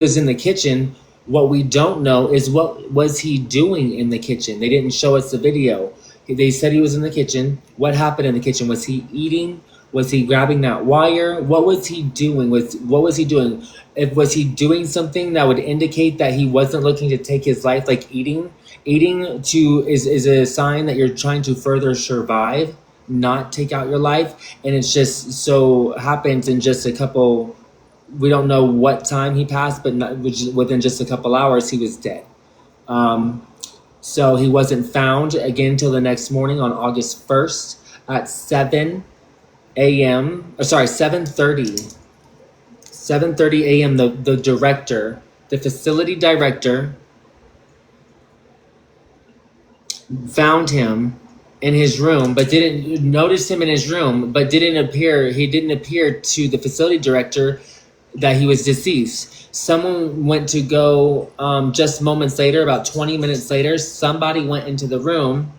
was in the kitchen. What we don't know is what was he doing in the kitchen. They didn't show us the video. They said he was in the kitchen. What happened in the kitchen? Was he eating? Was he grabbing that wire? What was he doing? What was he doing? If was he doing something that would indicate that he wasn't looking to take his life, like eating? Eating to is a sign that you're trying to further survive, not take out your life. And it's just so happens in just a couple, we don't know what time he passed, but within just a couple hours, he was dead. So he wasn't found again till the next morning on August 1st at 7 a.m. Or sorry, 7:30. 7:30 a.m. The director, the facility director, found him in his room, but didn't notice him in his room, but didn't appear. He didn't appear to the facility director that he was deceased. Someone went to go just moments later, about 20 minutes later, somebody went into the room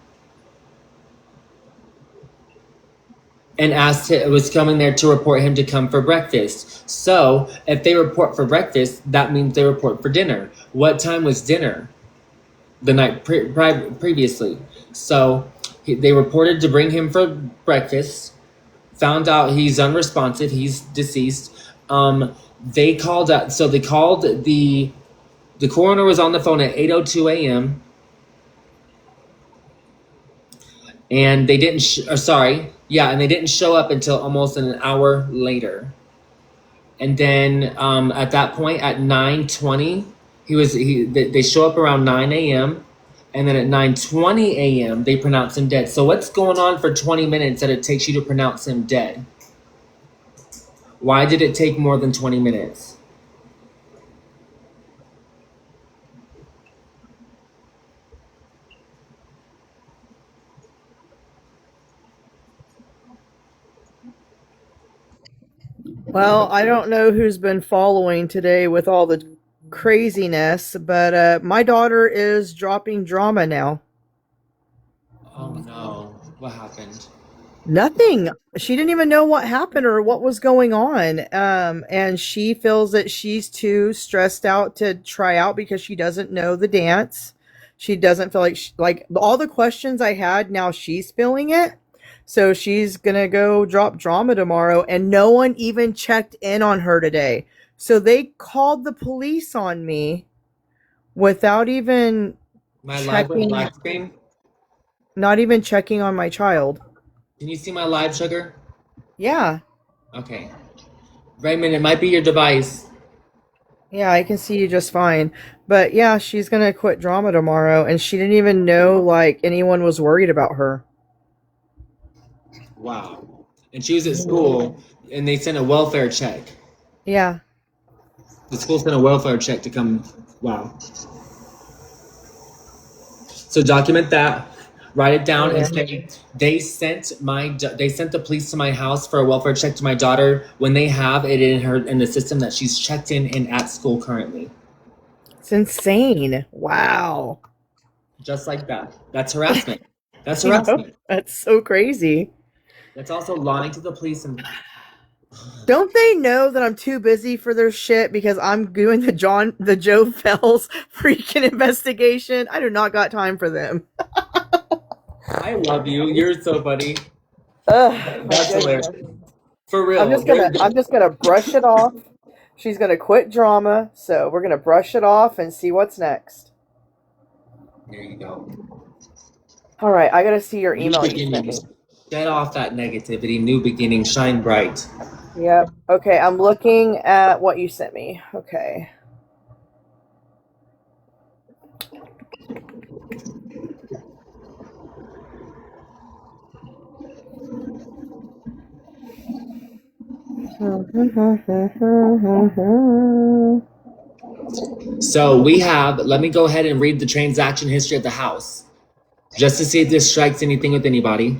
and asked him, was coming there to report him to come for breakfast. So if they report for breakfast, that means they report for dinner. What time was dinner? The night previously. So they reported to bring him for breakfast, found out he's unresponsive, he's deceased. They called out, so they called the coroner was on the phone at 8:02 a.m. and they didn't and they didn't show up until almost an hour later. And then at that point at 9:20, they show up around 9 a.m. and then at 9:20 a.m. they pronounce him dead. So what's going on for 20 minutes that it takes you to pronounce him dead? Why did it take more than 20 minutes? Well, I don't know who's been following today with all the craziness, but my daughter is dropping drama now. Oh no, what happened? Nothing. She didn't even know what happened or what was going on. And she feels that she's too stressed out to try out because she doesn't know the dance. She doesn't feel like like all the questions I had, now she's feeling it. So she's gonna go drop drama tomorrow, and no one even checked in on her today. So they called the police on me without even My live checking, live screen? not even checking on my child. Can you see my live, sugar? Yeah. Okay. Raymond, it might be your device. Yeah, I can see you just fine. But yeah, she's gonna quit drama tomorrow, and she didn't even know like anyone was worried about her. Wow. And she was at school and they sent a welfare check. Yeah. The school sent a welfare check to come. Wow. So document that. Write it down and Yeah. say they sent the police to my house for a welfare check to my daughter when they have it in the system that she's checked in at school currently. It's insane. Wow. Just like that. That's harassment. That's I know. harassment. That's so crazy. That's also lying to the police and Don't they know that I'm too busy for their shit because I'm doing the Joe Fells freaking investigation? I do not got time for them. I love you. You're so funny. Ugh, my That's hilarious. goodness. For I'm real. just gonna I'm just gonna brush it off. She's gonna quit drama, so we're gonna brush it off and see what's next. There you go. All right, I gotta see your New email you sent me. beginnings. Shed off that negativity. New beginnings. Shine bright. Yep. Okay, I'm looking at what you sent me. Okay. So we have, let me go ahead and read the transaction history of the house just to see if this strikes anything with anybody.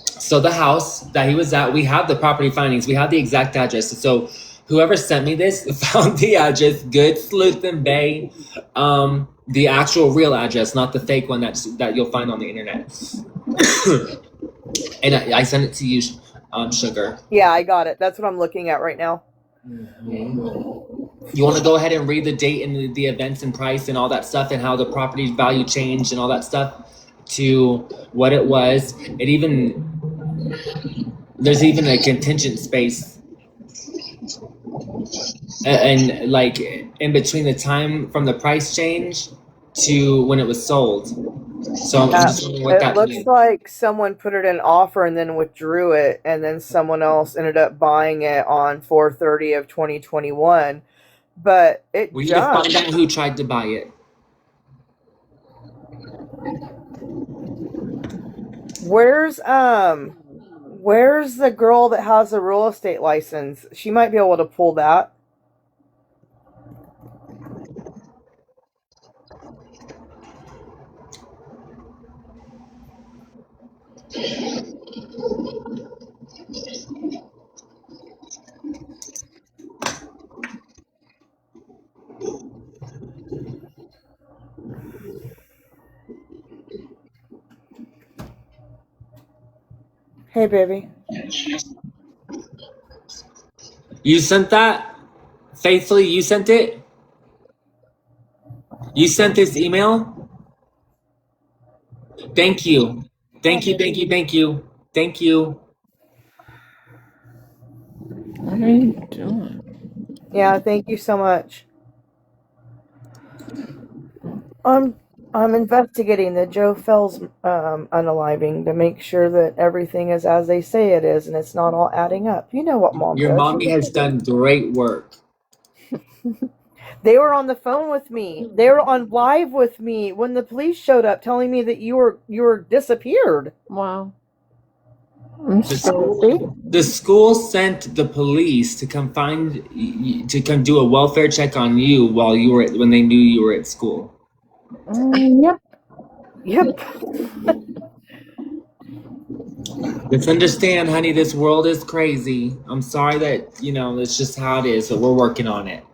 So the house that he was at, we have the property findings. We have the exact address. So whoever sent me this found the address, good Sluethin Bay, the actual real address, not the fake one that you'll find on the internet. And I sent it to you, Sugar. Yeah, I got it. That's what I'm looking at right now. You want to go ahead and read the date and the events and price and all that stuff and how the property value changed and all that stuff to what it was. It even there's even a contingent space and like in between the time from the price change to when it was sold. So I'm just wondering what It that looks means. like someone put it in offer and then withdrew it, and then someone else ended up buying it on 4/30 of 2021. But it We need to jumped. find out who tried to buy it. Where's the girl that has a real estate license? She might be able to pull that. Hey, baby. You sent that? Faithfully, you sent it? You sent this email? Thank you. Thank you, thank you, thank you. Thank you. What are you doing? Yeah, thank you so much. I'm investigating the Joe Fells unaliving to make sure that everything is as they say it is and it's not all adding up. You know what mom Your does. mommy has done great work. They were on the phone with me. They were on live with me when the police showed up telling me that you were disappeared. Wow. I'm The so school, the school sent the police to come to come do a welfare check on you while you were when they knew you were at school. Yep. Yep. Let's understand, honey, this world is crazy. I'm sorry that, it's just how it is, but we're working on it.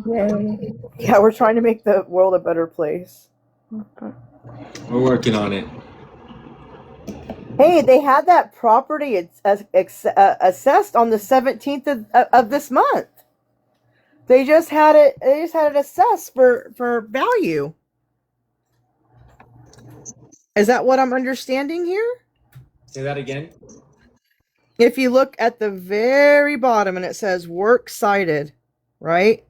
Yay. Yeah, we're trying to make the world a better place. Okay. We're working on it. Hey, they had that property assessed on the 17th of this month. They just had it assessed for value. Is that what I'm understanding here? Say that again. If you look at the very bottom and it says work cited, right?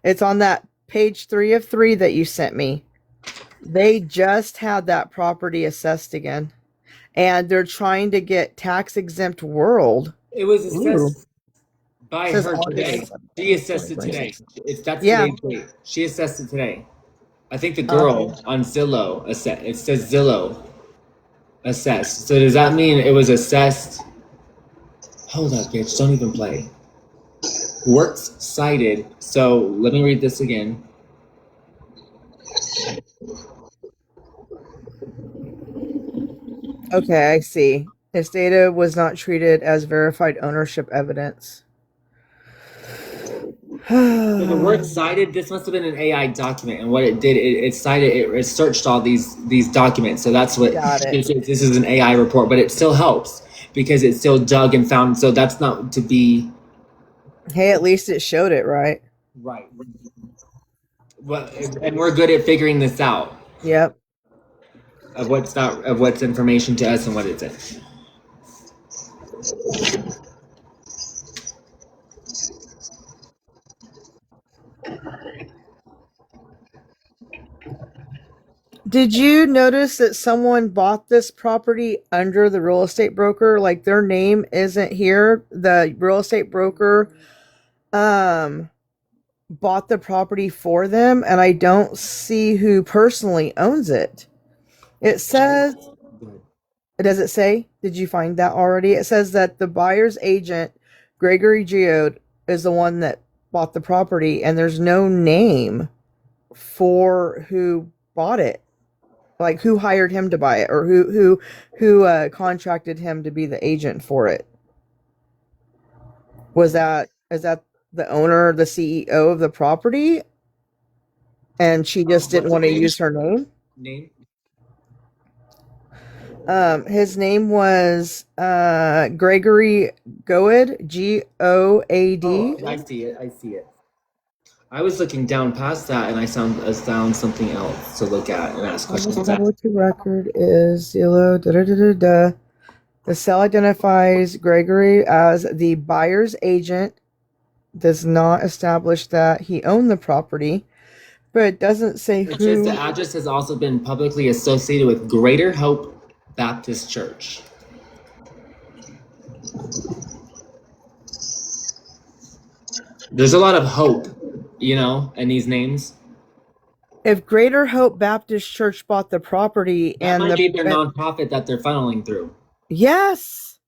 It's on that page 3 of 3 that you sent me. They just had that property assessed again. And they're trying to get tax exempt world. It was assessed by It says her today. August. She assessed it today. That's Yeah. today's date. She assessed it today. I think the girl on Zillow assessed. It says Zillow assessed. So does that mean it was assessed? Hold up, bitch! Don't even play. Works cited. So let me read this again. Okay, I see. This data was not treated as verified ownership evidence. So the word cited, this must have been an AI document, and what it did, it cited, it searched all these documents. So that's what Got it. this is an AI report, but it still helps because it still dug and found. So that's not to be Hey, at least it showed it, right? right. Well, and we're good at figuring this out Yep. of what's information to us and what isn't. Did you notice that someone bought this property under the real estate broker? Like their name isn't here. The real estate broker bought the property for them, and I don't see who personally owns it. It says, does it say? Did you find that already? It says that the buyer's agent, Gregory Geode, is the one that bought the property, and there's no name for who bought it. Like who hired him to buy it, or who contracted him to be the agent for it. Is that the owner, the CEO of the property, and she just didn't want to use her name? His name was Gregory Goad, Goad. Oh, I see it. I see it. I was looking down past that, and I found something else to look at and ask questions at. Public record is yellow. The cell identifies Gregory as the buyer's agent. Does not establish that he owned the property, but it doesn't say It says who. the address has also been publicly associated with Greater Hope Baptist Church. There's a lot of hope, in these names. If Greater Hope Baptist Church bought the property That and might be their nonprofit that they're funneling through. yes,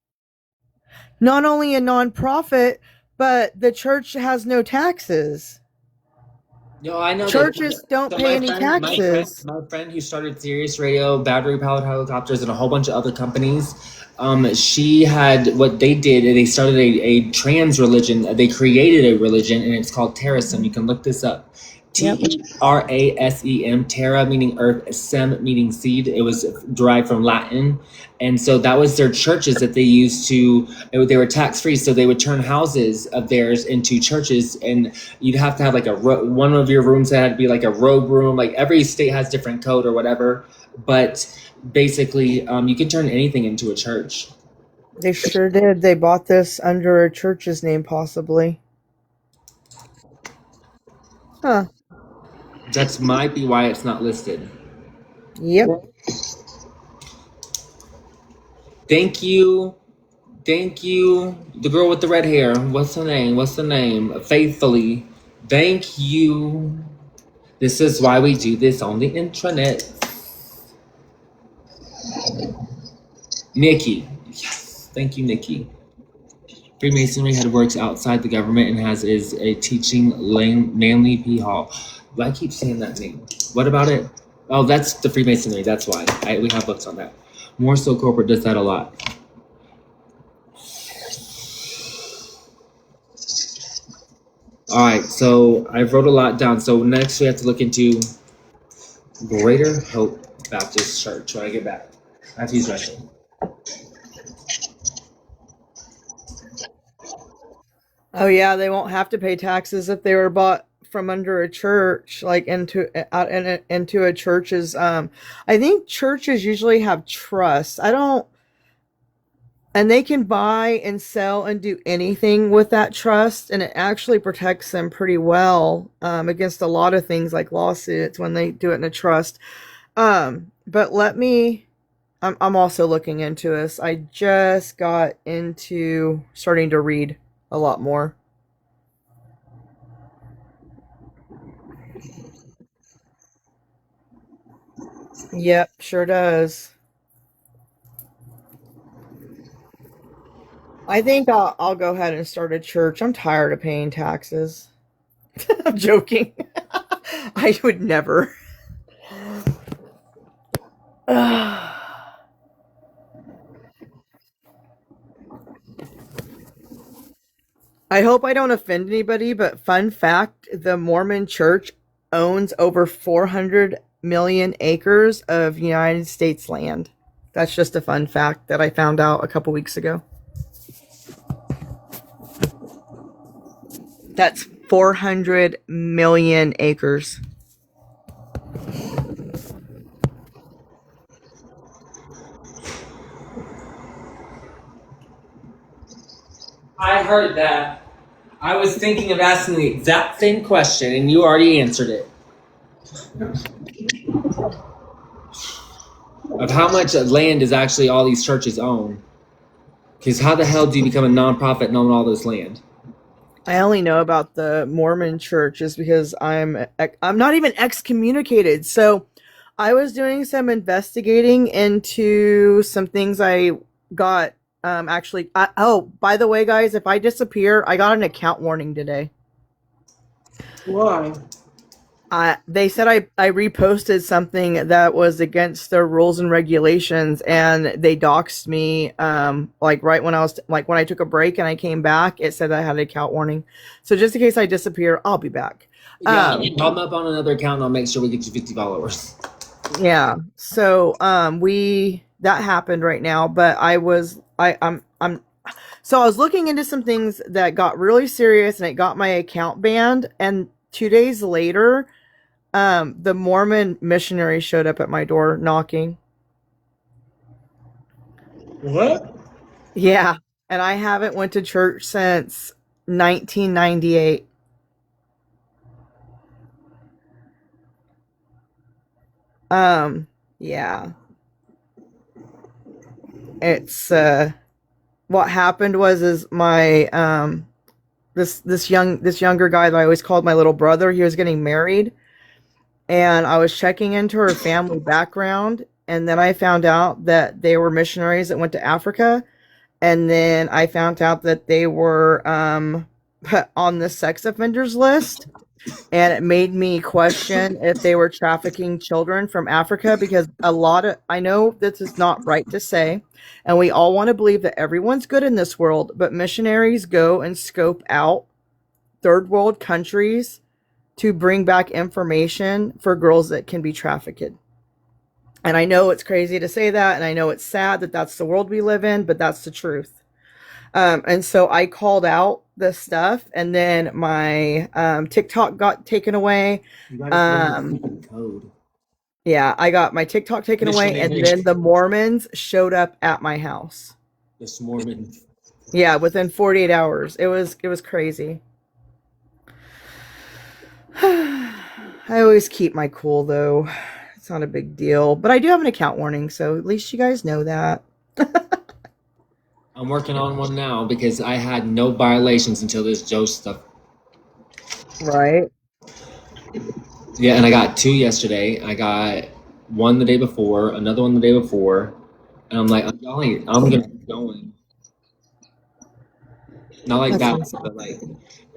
not only a nonprofit, but the church has no taxes. No, I know Churches don't pay any taxes. My friend who started Sirius Radio, battery powered helicopters, and a whole bunch of other companies. She had what they did. They started a trans religion. They created a religion, and it's called Terrasem. You can look this up. Terasem, Terra meaning earth, Sem meaning seed. It was derived from Latin. And so that was their churches that they used they were tax free. So they would turn houses of theirs into churches, and you'd have to have like one of your rooms that had to be like a robe room. Like every state has different code or whatever. But basically, you can turn anything into a church. They sure did. They bought this under a church's name, possibly. Huh. That might be why it's not listed. Yep. Thank you. The girl with the red hair. What's her name? Faithfully. Thank you. This is why we do this on the intranet. Nikki. Yes. Thank you, Nikki. Freemasonry head works outside the government and is a teaching Manly P. Hall. I keep saying that name. What about it? Oh, that's the Freemasonry. That's why. We have books on that. More So Corporate does that a lot. All right, so I wrote a lot down. So next we have to look into Greater Hope Baptist Church when I get back. I have to use my phone. Oh yeah, they won't have to pay taxes if they were bought from under a church, like into a church's. I think churches usually have trusts. And they can buy and sell and do anything with that trust, and it actually protects them pretty well against a lot of things like lawsuits when they do it in a trust. But I'm also looking into this. I just got into starting to read a lot more. Yep, sure does. I think I'll go ahead and start a church. I'm tired of paying taxes. I'm joking. I would never. I hope I don't offend anybody, but fun fact, the Mormon Church owns over 400 million acres of United States land. That's just a fun fact that I found out a couple weeks ago. That's 400 million acres. I heard that. I was thinking of asking the exact same question, and you already answered it. Of how much land is actually all these churches own? Because how the hell do you become a nonprofit and own all this land? I only know about the Mormon Church is because I'm not even excommunicated. So I was doing some investigating into some things I got. By the way, guys, if I disappear, I got an account warning today. Why? They said I reposted something that was against their rules and regulations, and they doxed me. Right when when I took a break and I came back, it said I had an account warning. So just in case I disappear, I'll be back. Yeah, I'm up on another account, and I'll make sure we get you 50 followers. Yeah. So we that happened right now, but so I was looking into some things that got really serious and it got my account banned, and 2 days later, the Mormon missionary showed up at my door knocking. What? Yeah, and I haven't went to church since 1998. Yeah. It's what happened was is my this younger guy that I always called my little brother, he was getting married, and I was checking into her family background, and then I found out that they were missionaries that went to Africa, and then I found out that they were on the sex offenders list, and it made me question if they were trafficking children from Africa, because I know this is not right to say, and we all want to believe that everyone's good in this world, but missionaries go and scope out third world countries to bring back information for girls that can be trafficked. And I know it's crazy to say that, and I know it's sad that that's the world we live in, but that's the truth. And so I called out this stuff, and then my TikTok got taken away. You gotta send me the code. Yeah, I got my TikTok taken away, and then the Mormons showed up at my house. This Mormon. Yeah, within 48 hours. It was crazy. I always keep my cool, though. It's not a big deal. But I do have an account warning, so at least you guys know that. I'm working on one now because I had no violations until this Joe stuff. Right. Yeah, and I got 2 yesterday. I got one the day before, another one the day before, and I'm like, I'm gonna keep going. Not like That's that, awesome. but like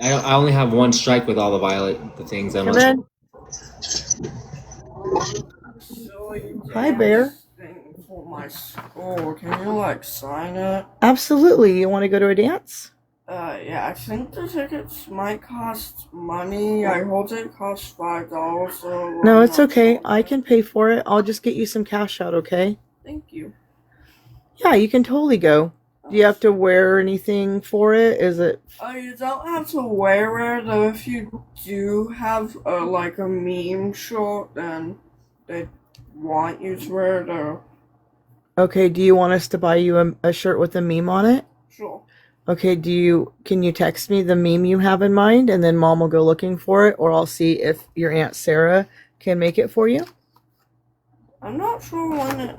I only have one strike with all the things. I'm Come like, in. Hi, Bear. For my school, can you like sign it? Absolutely. You want to go to a dance? Yeah, I think the tickets might cost money. I heard it costs $5. So No, it's okay. I can pay for it. I'll just get you some cash out, okay? Thank you. Yeah, you can totally go. Do you have to wear anything for it? Is it? You don't have to wear it. If you do have like a meme shirt, then they want you to wear it. Okay, do you want us to buy you a shirt with a meme on it? Sure. Okay, can you text me the meme you have in mind, and then Mom will go looking for it, or I'll see if your Aunt Sarah can make it for you? I'm not sure when it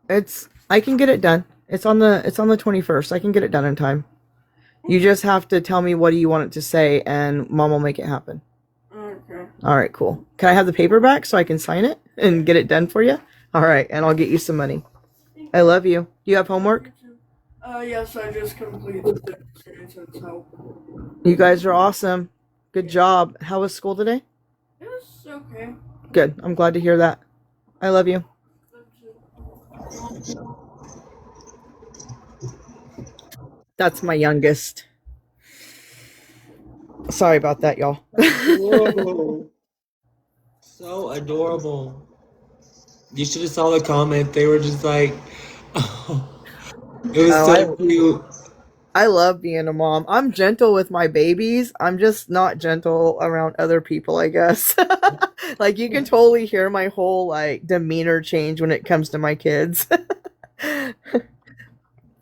is. I can get it done. It's on the 21st. I can get it done in time. You just have to tell me what do you want it to say, and Mom will make it happen. Okay. All right, cool. Can I have the paperback so I can sign it and get it done for you? All right, and I'll get you some money. I love you. Do you have homework? Yes, I just completed it. So. You guys are awesome. Good job. How was school today? It was okay. Good. I'm glad to hear that. I love you. That's my youngest. Sorry about that, y'all. whoa, so adorable. You should have saw the comment. They were just like, oh, it was so cute. I love being a mom. I'm gentle with my babies. I'm just not gentle around other people, I guess. Like, you can totally hear my whole like demeanor change when it comes to my kids.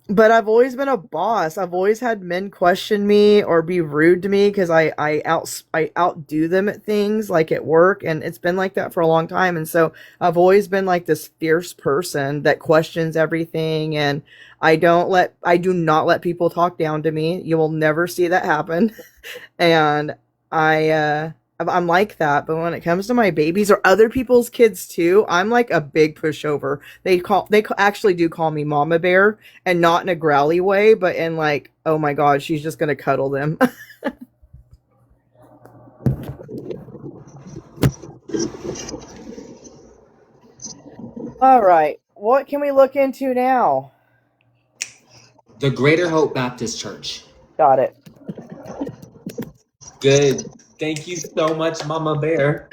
But I've always been a boss. I've always had men question me or be rude to me because I outdo them at things like at work, and it's been like that for a long time. And so I've always been like this fierce person that questions everything, and I do not let people talk down to me. You will never see that happen. And I'm like that, but when it comes to my babies or other people's kids too, I'm like a big pushover. They actually do call me Mama Bear, and not in a growly way, but in like, oh my God, she's just gonna cuddle them. All right, what can we look into now? The Greater Hope Baptist Church. Got it. Good. Thank you so much, Mama Bear.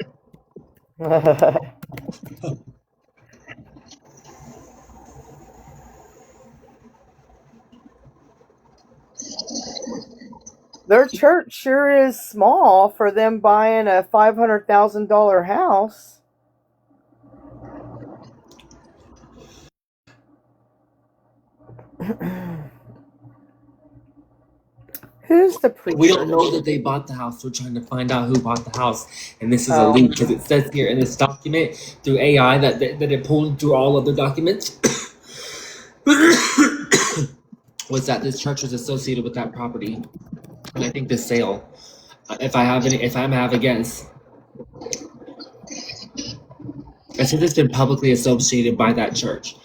Their church sure is small for them buying a $500,000 house. Who's the preacher? We don't know that they bought the house. We're trying to find out who bought the house. And this is a leak because it says here in this document through AI that it pulled through all other documents was that this church was associated with that property. And I think the sale, if I'm have a guess, I said it's been publicly associated by that church.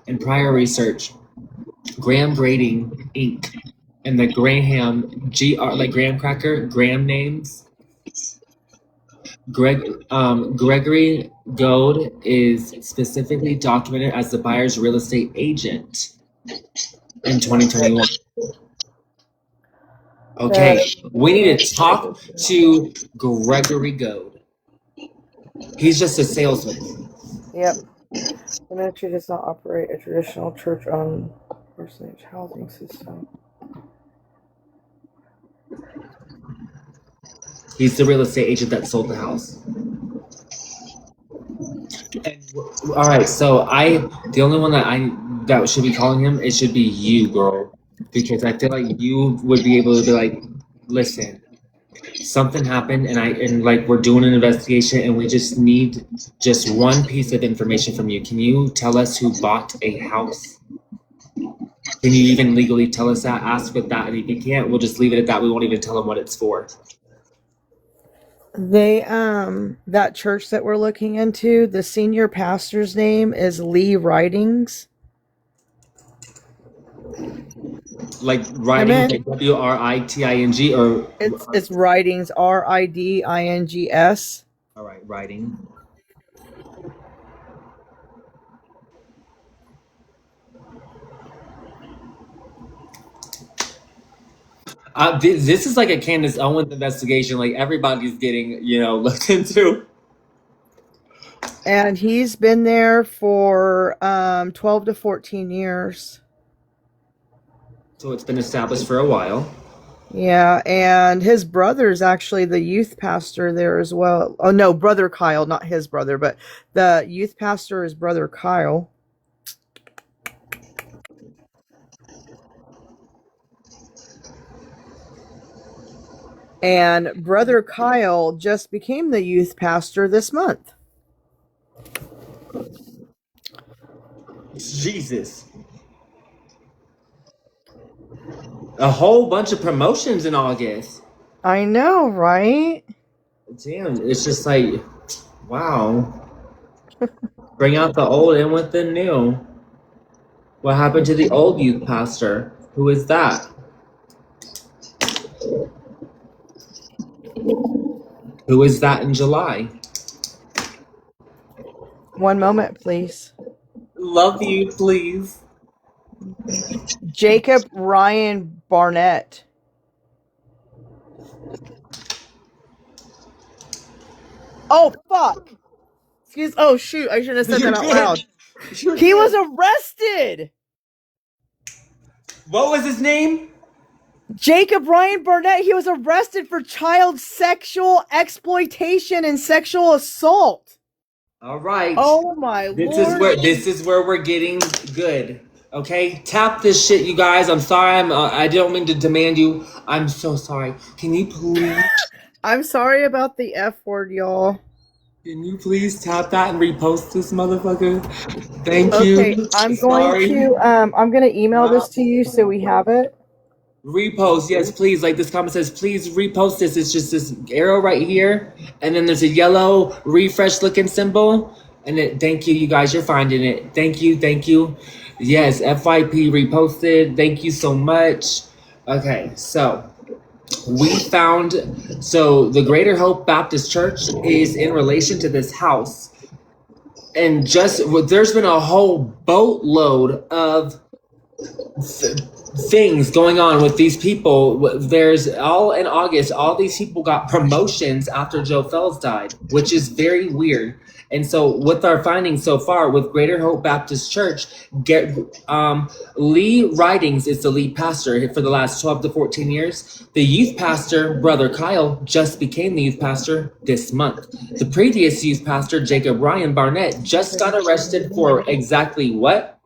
In prior research, Graham Grading Inc. and the Graham like graham cracker, Graham names. Gregory Gold is specifically documented as the buyer's real estate agent in 2021. Okay, we need to talk to Gregory Gold. He's just a salesman. Yep. The ministry does not operate a traditional church-owned personage housing system. He's the real estate agent that sold the house. And, all right, so the only one that should be calling him, it should be you, girl, because I feel like you would be able to be like, listen, something happened, and like we're doing an investigation, and we just need just one piece of information from you. Can you tell us who bought a house? Can you even legally tell us that? Ask with that, and if you can't, we'll just leave it at that. We won't even tell them what it's for. They that church that we're looking into, the senior pastor's name is Lee Ridings. Like Ridings, like WRITING, or it's Ridings, RIDINGS. All right, Riding. This is like a Candace Owens investigation. Like everybody's getting, looked into. And he's been there for 12 to 14 years. So it's been established for a while. Yeah, and his brother's actually the youth pastor there as well. Oh no, brother Kyle, not his brother, but the youth pastor is brother Kyle. And brother Kyle just became the youth pastor this month. Jesus. A whole bunch of promotions in August. I know, right? Damn, it's just like, wow. Bring out the old in with the new. What happened to the old youth pastor? Who is that? Who is that in July? One moment, please. Love you, please. Jacob Ryan Barnett. Oh, fuck. Oh, shoot. I shouldn't have said that out loud. He was arrested. What was his name? Jacob Ryan Barnett. He was arrested for child sexual exploitation and sexual assault. All right. Oh, my Lord. This is where we're getting good. Okay, tap this shit, you guys. I'm sorry. I don't mean to demand you. I'm so sorry. Can you please? I'm sorry about the F word, y'all. Can you please tap that and repost this motherfucker? Thank you. Okay, I'm going to email this to you so we have it. Repost, yes, please. Like this comment says, please repost this. It's just this arrow right here, and then there's a yellow refresh looking symbol. And thank you, you guys. You're finding it. Thank you, thank you. Yes, FYP reposted. Thank you so much. Okay, so we found, the Greater Hope Baptist Church is in relation to this house. And there's been a whole boatload of things going on with these people. There's all in August, all these people got promotions after Joe Felz died, which is very weird. And so, with our findings so far, with Greater Hope Baptist Church, Lee Ridings is the lead pastor for the last 12 to 14 years. The youth pastor, Brother Kyle, just became the youth pastor this month. The previous youth pastor, Jacob Ryan Barnett, just got arrested for exactly what?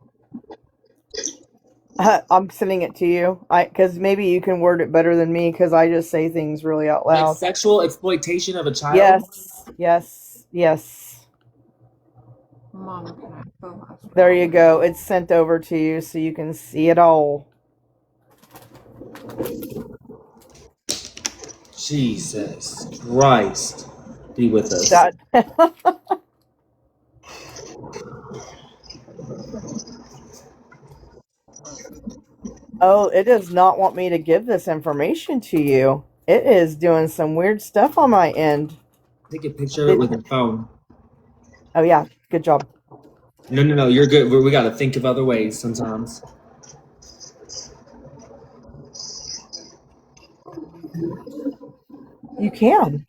I'm sending it to you, because maybe you can word it better than me, because I just say things really out loud. Like sexual exploitation of a child? Yes. Mom, can I fill that? There you go. It's sent over to you so you can see it all. Jesus Christ, be with us. Oh, it does not want me to give this information to you. It is doing some weird stuff on my end. Take a picture of it with your phone. Oh, yeah. Good job. No, you're good. We got to think of other ways sometimes. You can.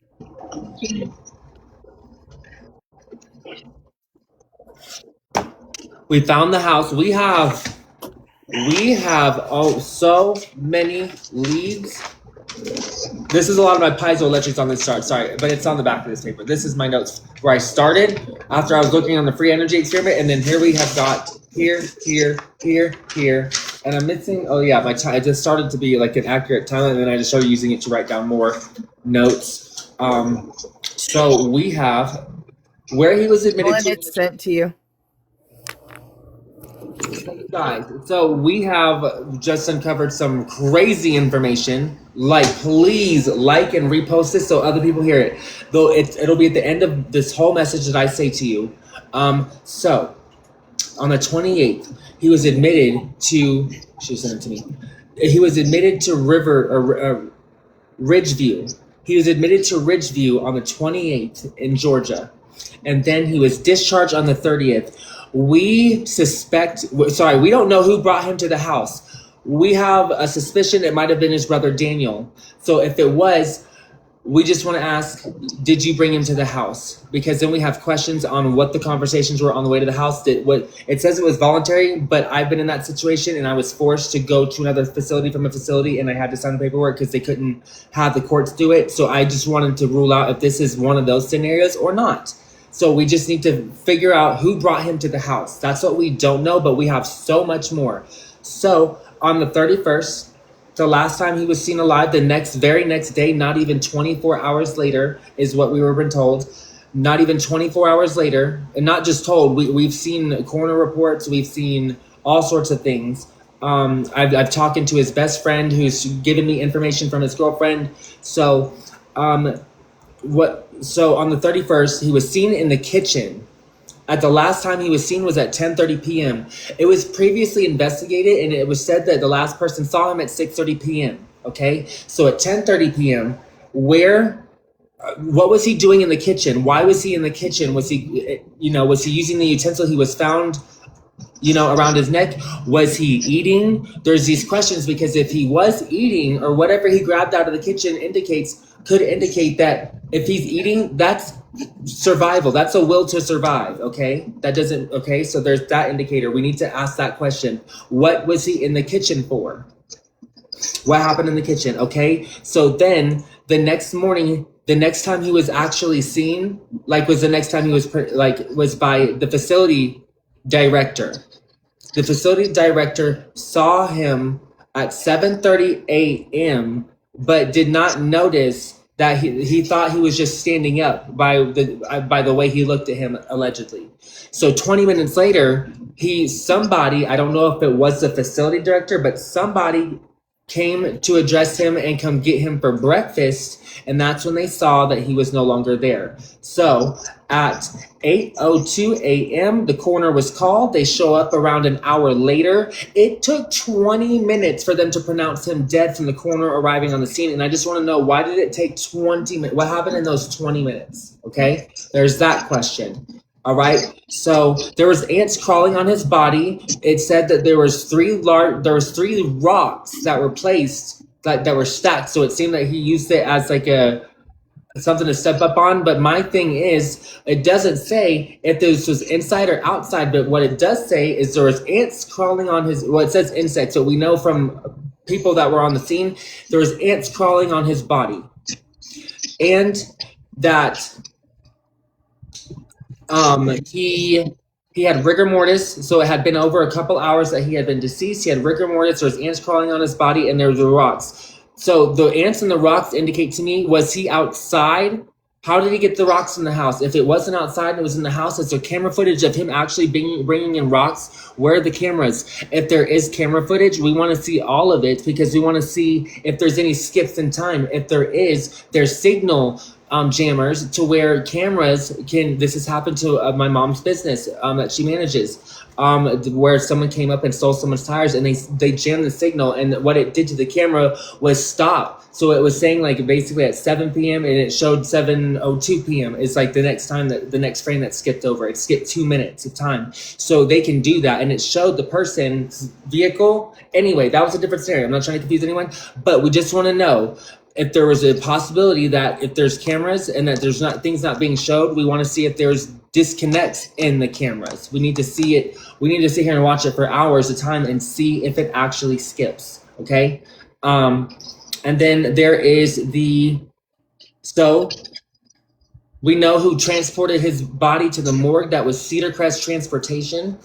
We found the house. We have so many leads. This is a lot of my piezoelectrics on this chart. Sorry, but it's on the back of this paper. This is my notes where I started after I was looking on the free energy experiment, and then here we have got here, and I'm missing. Oh yeah, it just started to be like an accurate timeline, and then I just started using it to write down more notes. So we have where he was admitted to. It's sent to you. Guys, so we have just uncovered some crazy information. Like, please like and repost this so other people hear it. Though it'll be at the end of this whole message that I say to you. So on the 28th, he was admitted to. She sent it to me. He was admitted to Ridgeview. He was admitted to Ridgeview on the 28th in Georgia, and then he was discharged on the 30th. We don't know who brought him to the house. We have a suspicion it might have been his brother Daniel. So if it was, we just want to ask, did you bring him to the house? Because then we have questions on what the conversations were on the way to the house. It says it was voluntary, but I've been in that situation and I was forced to go to another facility from a facility and I had to sign the paperwork because they couldn't have the courts do it. So I just wanted to rule out if this is one of those scenarios or not. So we just need to figure out who brought him to the house. That's what we don't know, but we have so much more. So on the 31st, the last time he was seen alive, the very next day, not even 24 hours later, is what we were been told. Not even 24 hours later, and not just told, we've seen coroner reports, we've seen all sorts of things. I've talked to his best friend who's given me information from his girlfriend. So So on the 31st, he was seen in the kitchen. At the last time he was seen was at 10:30 p.m. It was previously investigated, and it was said that the last person saw him at 6:30 p.m. Okay, so at 10:30 p.m., what was he doing in the kitchen? Why was he in the kitchen? Was he using the utensil he was found, around his neck? Was he eating? There's these questions because if he was eating or whatever he grabbed out of the kitchen could indicate that if he's eating, that's survival. That's a will to survive. Okay. So there's that indicator. We need to ask that question. What was he in the kitchen for? What happened in the kitchen? Okay. So then the next morning, the next time he was actually seen, was by the facility director. The facility director saw him at 7:30 a.m., but did not notice that he thought he was just standing up by the way he looked at him, allegedly. So 20 minutes later, somebody, I don't know if it was the facility director, but somebody came to address him and come get him for breakfast, and that's when they saw that he was no longer there. So at 8:02 a.m., the coroner was called. They show up around an hour later. It took 20 minutes for them to pronounce him dead from the coroner arriving on the scene, and I just want to know, why did it take 20 minutes? What happened in those 20 minutes? Okay, there's that question. All right. So there was ants crawling on his body. It said that there was three rocks that were placed that were stacked. So it seemed that he used it as like a something to step up on. But my thing is, it doesn't say if this was inside or outside. But what it does say is there was ants crawling on his. Well, it says insects. So we know from people that were on the scene, there was ants crawling on his body, and that he had rigor mortis, so it had been over a couple hours that he had been deceased. He had rigor mortis. There was ants crawling on his body, and there were the rocks. So the ants and the rocks indicate to me, was he outside? How did he get the rocks in the house? If it wasn't outside and it was in the house, is there camera footage of him actually bringing in rocks? Where are the cameras? If there is camera footage, we want to see all of it because we want to see if there's any skips in time. If there is, there's signal jammers to where cameras can. This has happened to my mom's business that she manages, where someone came up and stole someone's tires, and they jammed the signal, and what it did to the camera was stop. So it was saying like basically at 7 p.m. and it showed 7:02 p.m. It's like the next time that the next frame that skipped over. It skipped 2 minutes of time. So they can do that, and it showed the person's vehicle. Anyway, that was a different scenario. I'm not trying to confuse anyone, but we just want to know if there was a possibility that if there's cameras and that there's not things not being showed, we want to see if there's disconnects in the cameras. We need to see it. We need to sit here and watch it for hours at a time and see if it actually skips. Okay. And then there is so we know who transported his body to the morgue. That was Cedar Crest Transportation.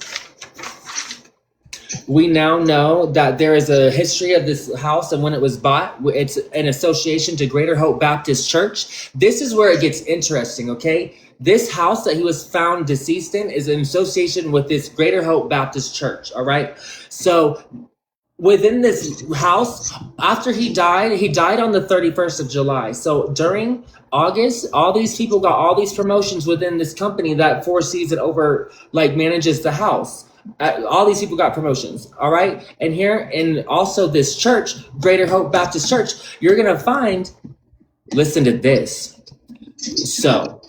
We now know that there is a history of this house and when it was bought. It's an association to Greater Hope Baptist Church. This is where it gets interesting, okay? This house that he was found deceased in is in association with this Greater Hope Baptist Church, all right? So within this house, after he died on the 31st of July. So during August, all these people got all these promotions within this company that foresees it over, like manages the house. All these people got promotions, all right? And here, and also this church, Greater Hope Baptist Church, you're going to find, listen to this. So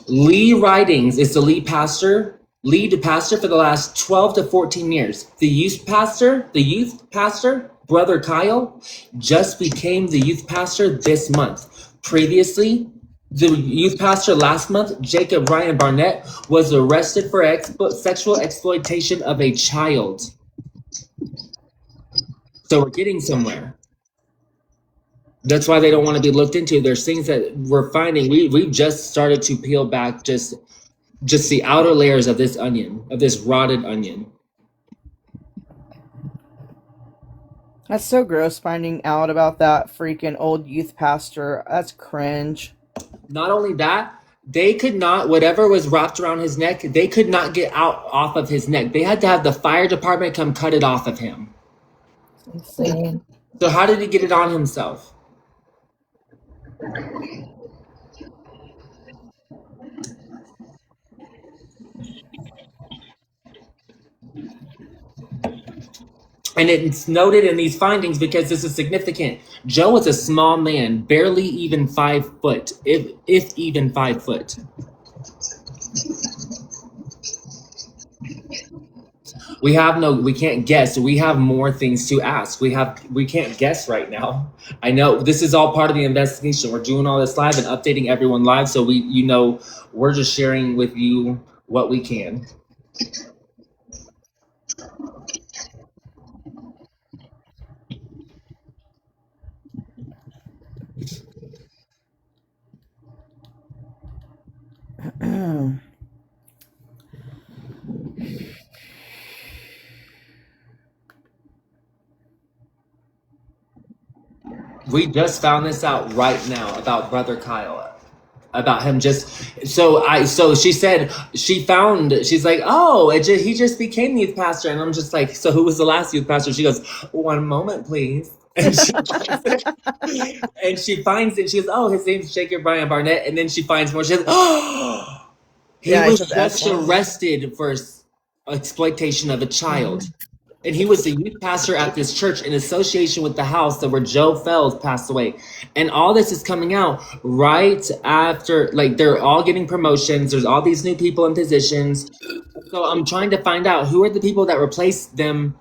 Lee Ridings is the lead pastor for the last 12 to 14 years. The youth pastor, Brother Kyle, just became the youth pastor this month. Previously, the youth pastor last month, Jacob Ryan Barnett, was arrested for sexual exploitation of a child. So we're getting somewhere. That's why they don't want to be looked into. There's things that we're finding. We've just started to peel back just the outer layers of this onion, of this rotted onion. That's so gross finding out about that freaking old youth pastor. That's cringe. Not only that, they could not, whatever was wrapped around his neck, they could not get off of his neck. They had to have the fire department come cut it off of him. Insane. So how did he get it on himself? And it's noted in these findings because this is significant. Joe was a small man, barely even 5 foot, if even 5 foot. We can't guess. We have more things to ask. We can't guess right now. I know this is all part of the investigation. We're doing all this live and updating everyone live. So we're just sharing with you what we can. We just found this out right now about Brother Kyle, about him so she said she's like, oh, he just became the youth pastor. And I'm just like, so who was the last youth pastor? She goes, 1 moment, please. And she finds it. She goes, oh, his name's Jacob Brian Barnett. And then she finds more. She says, oh, he was just arrested for exploitation of a child. And he was the youth pastor at this church in association with the house that where Joe Felz passed away. And all this is coming out right after, like, they're all getting promotions. There's all these new people in positions. So I'm trying to find out who are the people that replaced them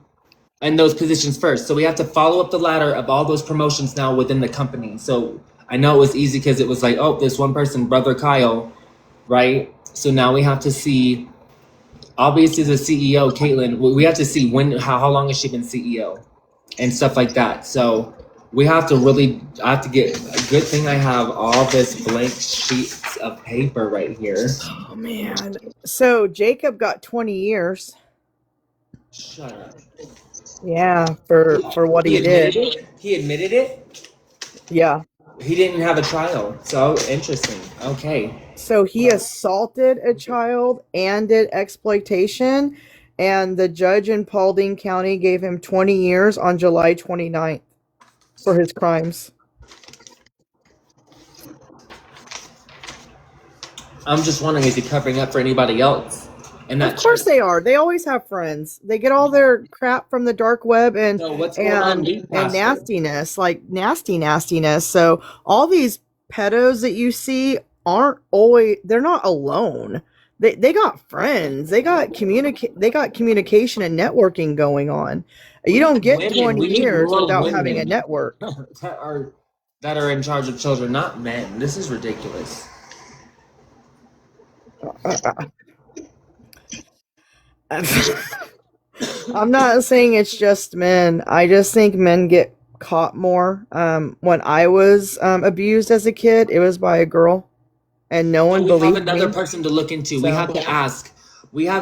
in those positions first. So we have to follow up the ladder of all those promotions now within the company. So I know it was easy because it was like, oh, this one person, Brother Kyle, right? So now we have to see, obviously the CEO, Caitlin, we have to see how long has she been CEO and stuff like that. So we have to really, I have to get, a good thing I have all this blank sheets of paper right here. Oh man. So Jacob got 20 years. Shut up. Yeah, for what he did. He admitted it? Yeah. He didn't have a trial. So interesting. Okay. So he assaulted a child and did exploitation, and the judge in Paulding County gave him 20 years on July 29th for his crimes. I'm just wondering, is he covering up for anybody else? And Of course they are. They always have friends. They get all their crap from the dark web and So what's going on, and nastiness, like nastiness. So all these pedos that you see aren't always, they're not alone. They got friends. They got communication and networking going on. You don't get Women, 20 we need years more without having a women. network. that are in charge of children, not men. This is ridiculous. I'm not saying it's just men. I just think men get caught more. When I was abused as a kid, it was by a girl, and no one We have believed another me. person to look into. We So- have to ask.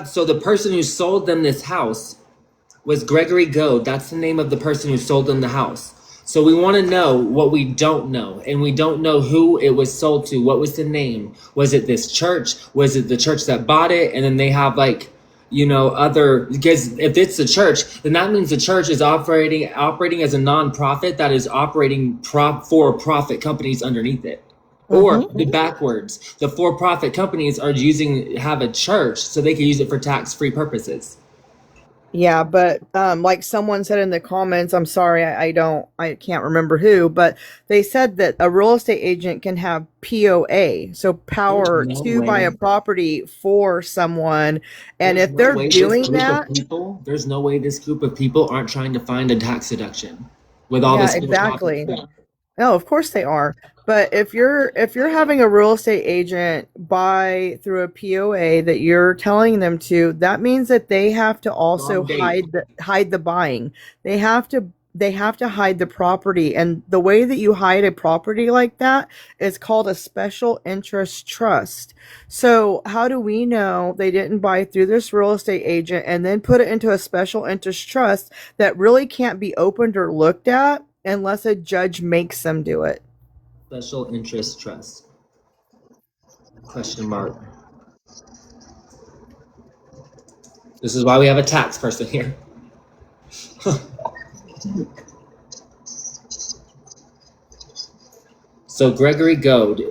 So the person who sold them this house was Gregory Goad. That's the name of the person who sold them the house. So we want to know what we don't know, and we don't know who it was sold to. What was the name? Was it this church? Was it the church that bought it? And then they have like, other, because if it's the church, then that means the church is operating as a nonprofit that is operating for-profit companies underneath it. Or backwards, the for-profit companies have a church so they can use it for tax-free purposes. Yeah, but like someone said in the comments, I'm sorry, I can't remember who, but they said that a real estate agent can have POA, so power There's no to buy way. a property for someone, and There's if no they're way this doing group of that, people- there's no way this group of people aren't trying to find a tax deduction with all yeah, this. exactly. No, of course they are. But if you're having a real estate agent buy through a POA that you're telling them to, that means that they have to also Wrong date. hide the buying. They have to hide the property, and the way that you hide a property like that is called a special interest trust. So how do we know they didn't buy through this real estate agent and then put it into a special interest trust that really can't be opened or looked at unless a judge makes them do it? Special interest trust. Question mark. This is why we have a tax person here. So Gregory Goad.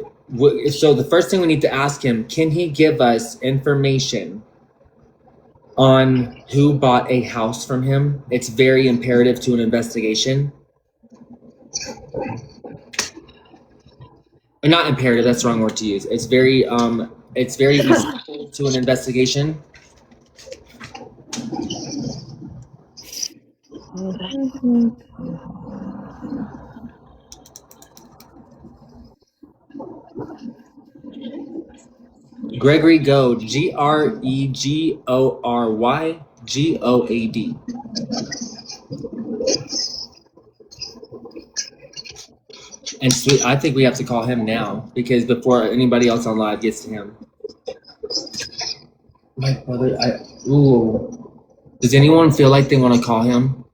So the first thing we need to ask him, can he give us information on who bought a house from him? It's very imperative to an investigation. Or not imperative, that's the wrong word to use. It's very essential to an investigation. Gregory Goad, GREGORYGOAD. And I think we have to call him now because before anybody else on live gets to him. My brother, does anyone feel like they want to call him?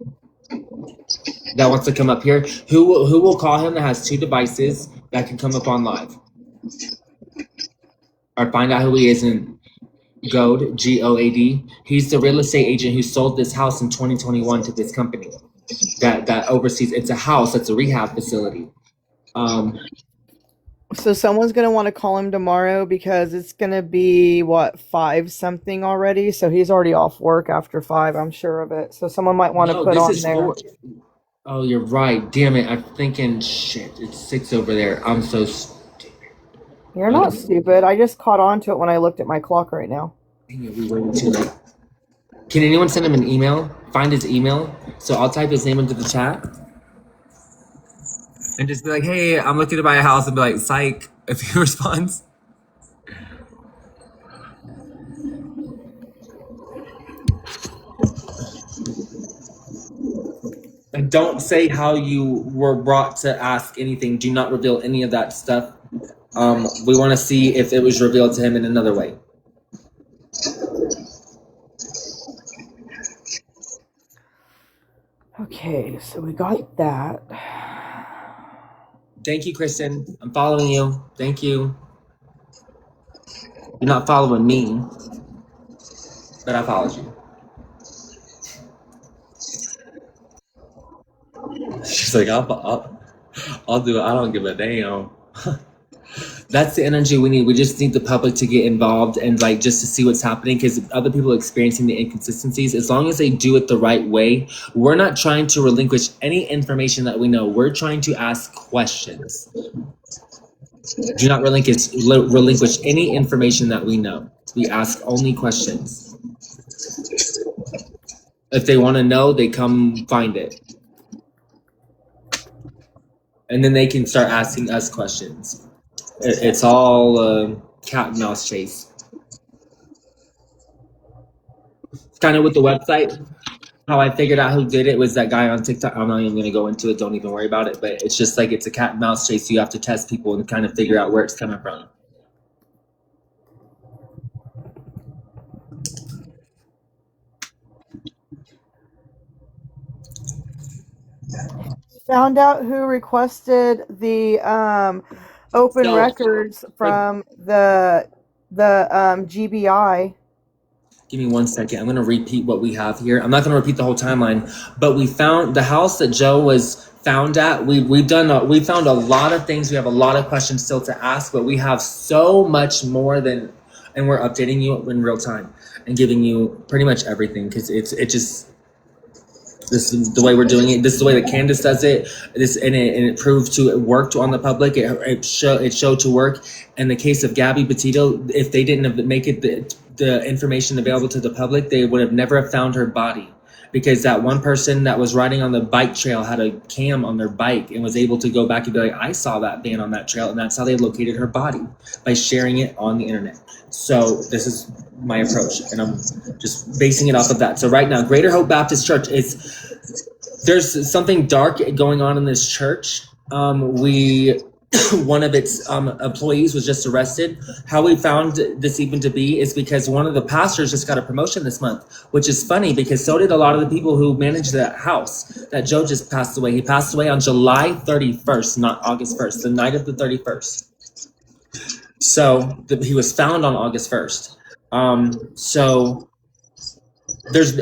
That wants to come up here? Who will call him that has 2 devices that can come up on live? Or find out who he is in Goad, G-O-A-D. He's the real estate agent who sold this house in 2021 to this company that oversees. It's a house. It's a rehab facility. So someone's gonna want to call him tomorrow because it's gonna be what 5 something already. So he's already off work after 5. I'm sure of it. So someone might want to No, put this on is there. 4. Oh, you're right. Damn it. I'm thinking, shit, it's 6 over there. I'm so stupid. You're Okay. not stupid. I just caught on to it when I looked at my clock right now. Dang it, we waited too late. Can anyone send him an email? Find his email. So I'll type his name into the chat and just be like, hey, I'm looking to buy a house, and be like, psych, if he responds. And don't say how you were brought to ask anything. Do not reveal any of that stuff. We want to see if it was revealed to him in another way. Okay, so we got that. Thank you, Kristen. I'm following you. Thank you. You're not following me, but I followed you. She's like, I'll do it. I don't give a damn. That's the energy we need. We just need the public to get involved and like just to see what's happening, because other people are experiencing the inconsistencies. As long as they do it the right way, we're not trying to relinquish any information that we know. We're trying to ask questions. Do not relinquish any information that we know. We ask only questions. If they want to know, they come find it. And then they can start asking us questions. It's all cat and mouse chase. Kind of with the website, how I figured out who did it was that guy on TikTok. I'm not even going to go into it. Don't even worry about it. But it's just like it's a cat and mouse chase. You have to test people and kind of figure out where it's coming from. Found out who requested the open So, records from the GBI. give me 1 second. I'm going to repeat what we have here. I'm not going to repeat the whole timeline, but we found the house that Joe was found at. We found a lot of things. We have a lot of questions still to ask, but we have so much more than, and we're updating you in real time and giving you pretty much everything, because this is the way we're doing it. This is the way that Candace does it. And it proved to work on the public. It showed to work. In the case of Gabby Petito, if they didn't make it the information available to the public, they would have never found her body, because that one person that was riding on the bike trail had a cam on their bike and was able to go back and be like, I saw that van on that trail, and that's how they located her body, by sharing it on the internet. So this is my approach, and I'm just basing it off of that. So right now, Greater Hope Baptist Church, there's something dark going on in this church. One of its employees was just arrested. How we found this even to be is because one of the pastors just got a promotion this month, which is funny because so did a lot of the people who managed that house that Joe just passed away. He passed away on July 31st, not August 1st, the night of the 31st. So he was found on August 1st. So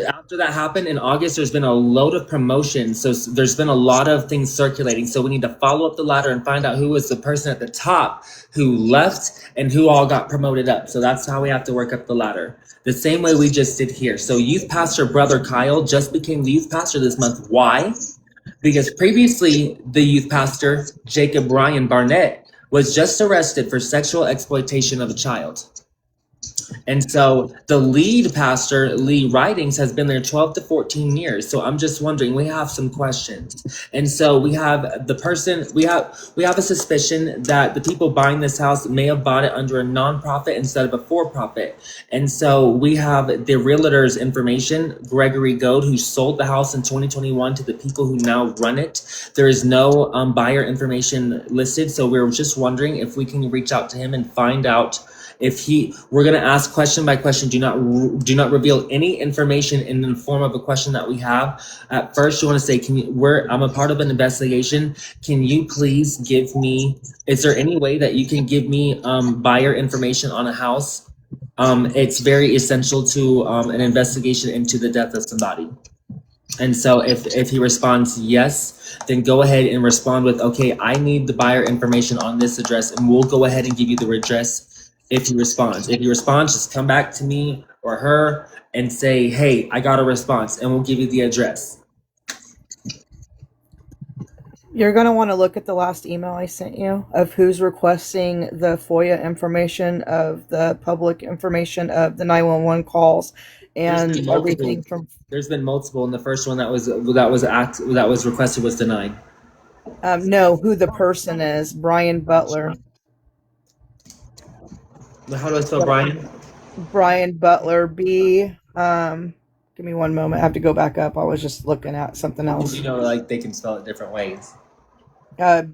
after that happened in August, there's been a load of promotions. So there's been a lot of things circulating. So we need to follow up the ladder and find out who was the person at the top who left and who all got promoted up. So that's how we have to work up the ladder. The same way we just did here. So youth pastor brother Kyle just became the youth pastor this month. Why? Because previously the youth pastor, Jacob Ryan Barnett, was just arrested for sexual exploitation of a child. And so the lead pastor, Lee Ridings, has been there 12 to 14 years. So I'm just wondering, we have some questions. And so we have the person, we have a suspicion that the people buying this house may have bought it under a nonprofit instead of a for-profit. And so we have the realtor's information, Gregory Goad, who sold the house in 2021 to the people who now run it. There is no buyer information listed. So we're just wondering if we can reach out to him and find out if we're going to ask question by question. Do not reveal any information in the form of a question that we have. At first, you want to say, I'm a part of an investigation. Can you please give me, is there any way that you can give me buyer information on a house? It's very essential to an investigation into the death of somebody. And so if he responds yes, then go ahead and respond with, okay, I need the buyer information on this address, and we'll go ahead and give you the address if he responds. If he responds, just come back to me or her and say, hey, I got a response, and we'll give you the address. You're going to want to look at the last email I sent you of who's requesting the FOIA information of the public information of the 911 calls and everything from. There's been multiple, and the first one that was requested was denied. No, who the person is, Brian Butler. How do I spell Brian? Brian Butler, B. Give me one moment. I have to go back up. I was just looking at something else. You know, like they can spell it different ways. Brian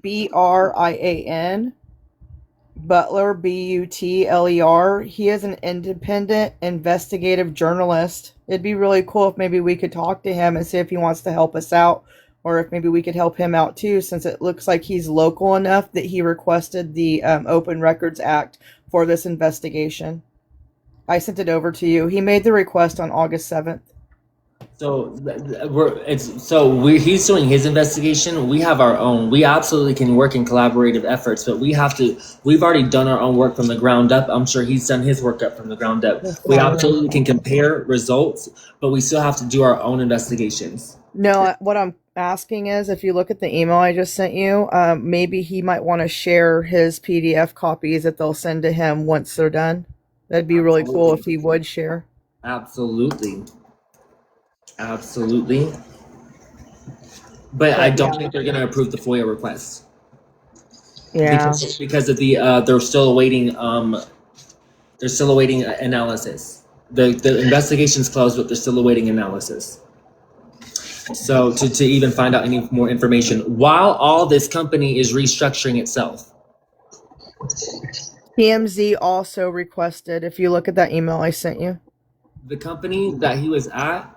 Butler, Butler. He is an independent investigative journalist. It'd be really cool if maybe we could talk to him and see if he wants to help us out, or if maybe we could help him out too, since it looks like he's local enough that he requested the Open Records Act for this investigation. I sent it over to you. He made the request on August 7th. So he's doing his investigation. We have our own. We absolutely can work in collaborative efforts, but we've already done our own work from the ground up. I'm sure he's done his work up from the ground up. We absolutely can compare results, but we still have to do our own investigations. No, what I'm asking is, if you look at the email I just sent you, maybe he might want to share his PDF copies that they'll send to him once they're done. That'd be really cool if he would share. Absolutely. But I don't think they're going to approve the FOIA request. Yeah. Because of the they're still awaiting analysis. The investigation's closed, but they're still awaiting analysis. So to even find out any more information, while all this company is restructuring itself. TMZ also requested, if you look at that email I sent you. The company that he was at,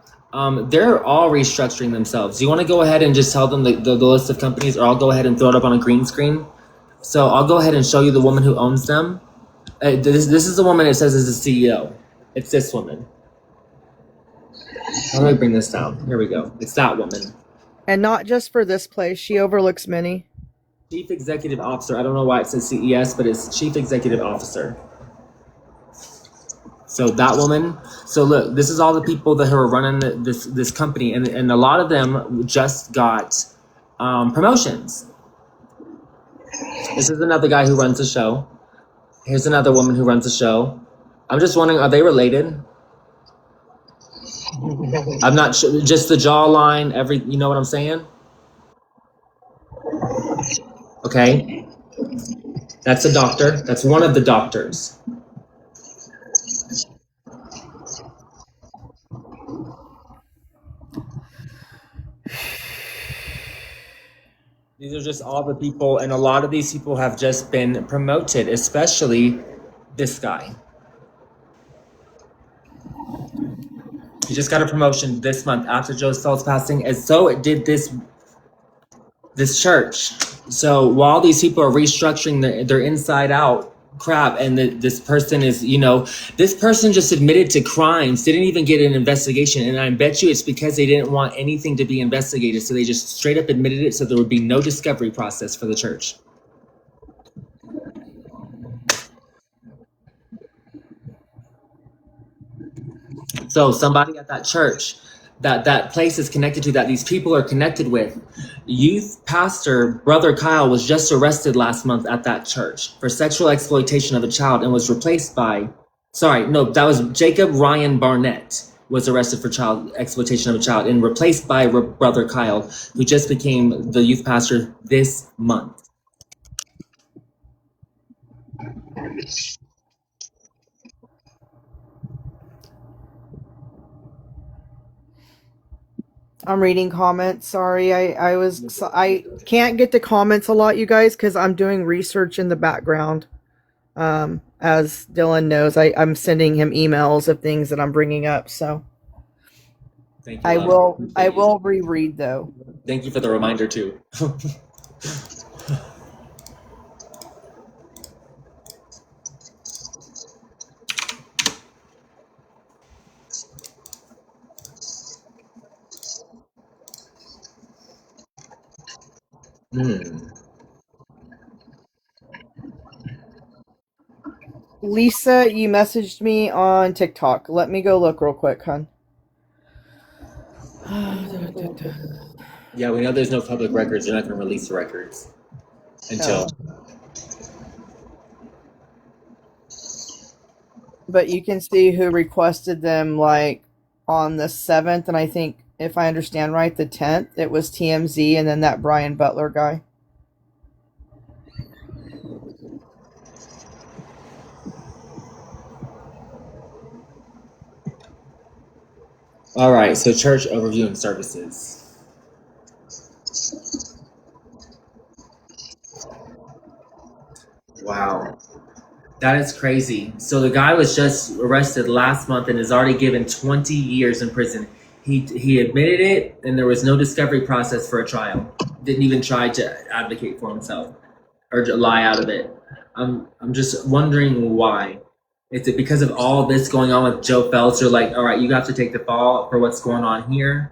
they're all restructuring themselves. Do you want to go ahead and just tell them the list of companies, or I'll go ahead and throw it up on a green screen? So I'll go ahead and show you the woman who owns them. This is the woman it says is the CEO. It's this woman. How do I bring this down? Here we go. It's that woman. And not just for this place. She overlooks many. Chief Executive Officer. I don't know why it says CES, but it's Chief Executive Officer. So that woman. So look, this is all the people that are running this company, and a lot of them just got promotions. This is another guy who runs the show. Here's another woman who runs the show. I'm just wondering, are they related? I'm not sure. Just the jawline, you know what I'm saying? Okay. That's a doctor. That's one of the doctors. These are just all the people, and a lot of these people have just been promoted, especially this guy. He just got a promotion this month after Joe Felz passing, and so it did this church. So while these people are restructuring their inside out crap, and this person is, this person just admitted to crimes, didn't even get an investigation, and I bet you it's because they didn't want anything to be investigated, so they just straight up admitted it, so there would be no discovery process for the church. So somebody at that church that place is connected to, that these people are connected with, youth pastor Brother Kyle was just arrested last month at that church for sexual exploitation of a child, and was replaced by, that was Jacob Ryan Barnett was arrested for child exploitation of a child and replaced by Brother Kyle, who just became the youth pastor this month. I'm reading comments. Sorry, I can't get to comments a lot, you guys, because I'm doing research in the background. As Dylan knows, I'm sending him emails of things that I'm bringing up. So thank you. I will reread though. Thank you for the reminder too. Hmm. Lisa, you messaged me on TikTok. Let me go look real quick, hon. Yeah, we know there's no public records. They're not going to release the records until. Oh. But you can see who requested them like on the 7th, and I think if I understand right, the 10th, it was TMZ and then that Brian Butler guy. All right, so church overview and services. Wow. That is crazy. So the guy was just arrested last month and is already given 20 years in prison. He admitted it, and there was no discovery process for a trial. Didn't even try to advocate for himself or to lie out of it. I'm just wondering why. Is it because of all this going on with Joe Felz? You're like, all right, you have to take the fall for what's going on here.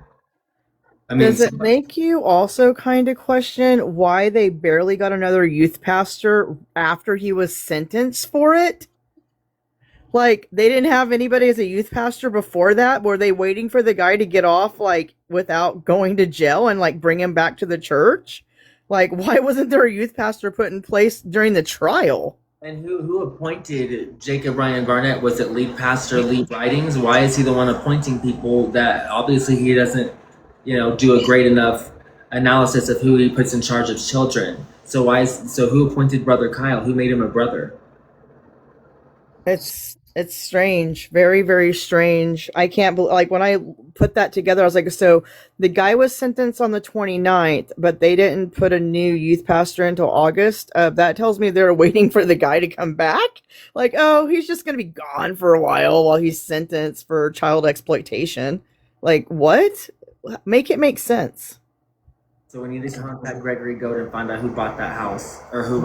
I mean, Does it make you also kind of question why they barely got another youth pastor after he was sentenced for it? Like, they didn't have anybody as a youth pastor before that? Were they waiting for the guy to get off, like, without going to jail and, like, bring him back to the church? Like, why wasn't there a youth pastor put in place during the trial? and who appointed Jacob Ryan Garnett? Was it lead pastor, lead writings? Why is he the one appointing people that obviously he doesn't, do a great enough analysis of who he puts in charge of children? So who appointed Brother Kyle? Who made him a brother? It's strange, very very strange. I can't believe, like, when I put that together, I was like, so the guy was sentenced on the 29th, but they didn't put a new youth pastor until August. That tells me they're waiting for the guy to come back. Like, oh, he's just gonna be gone for a while he's sentenced for child exploitation. Like, what? Make it make sense. So we need to contact Gregory Goat and find out who bought that house, or who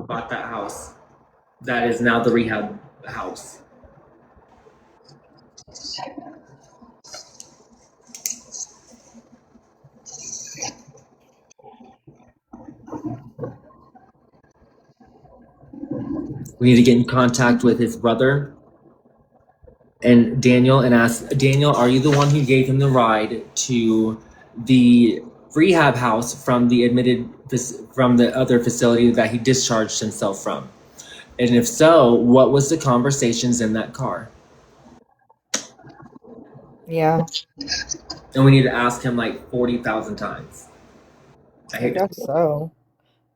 bought that house. That is now the rehab house. We need to get in contact with his brother and Daniel and ask Daniel, are you the one who gave him the ride to the rehab house from the other facility that he discharged himself from? And if so, what was the conversations in that car? Yeah, And we need to ask him like 40,000 times. I I hate guess so.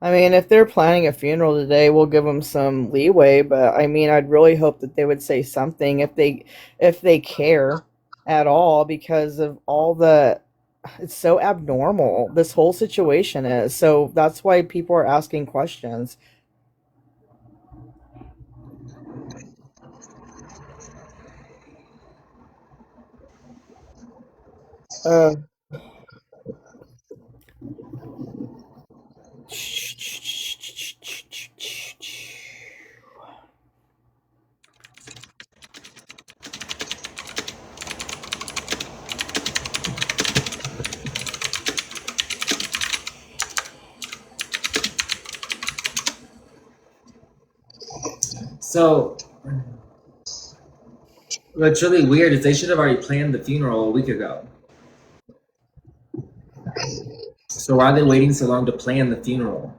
I mean, if they're planning a funeral today, we'll give them some leeway, but I mean, I'd really hope that they would say something if they care at all, because of all the it's so abnormal. This whole situation is. So that's why people are asking questions. Uh So what's really weird is they should have already planned the funeral a week ago. So why are they waiting so long to plan the funeral?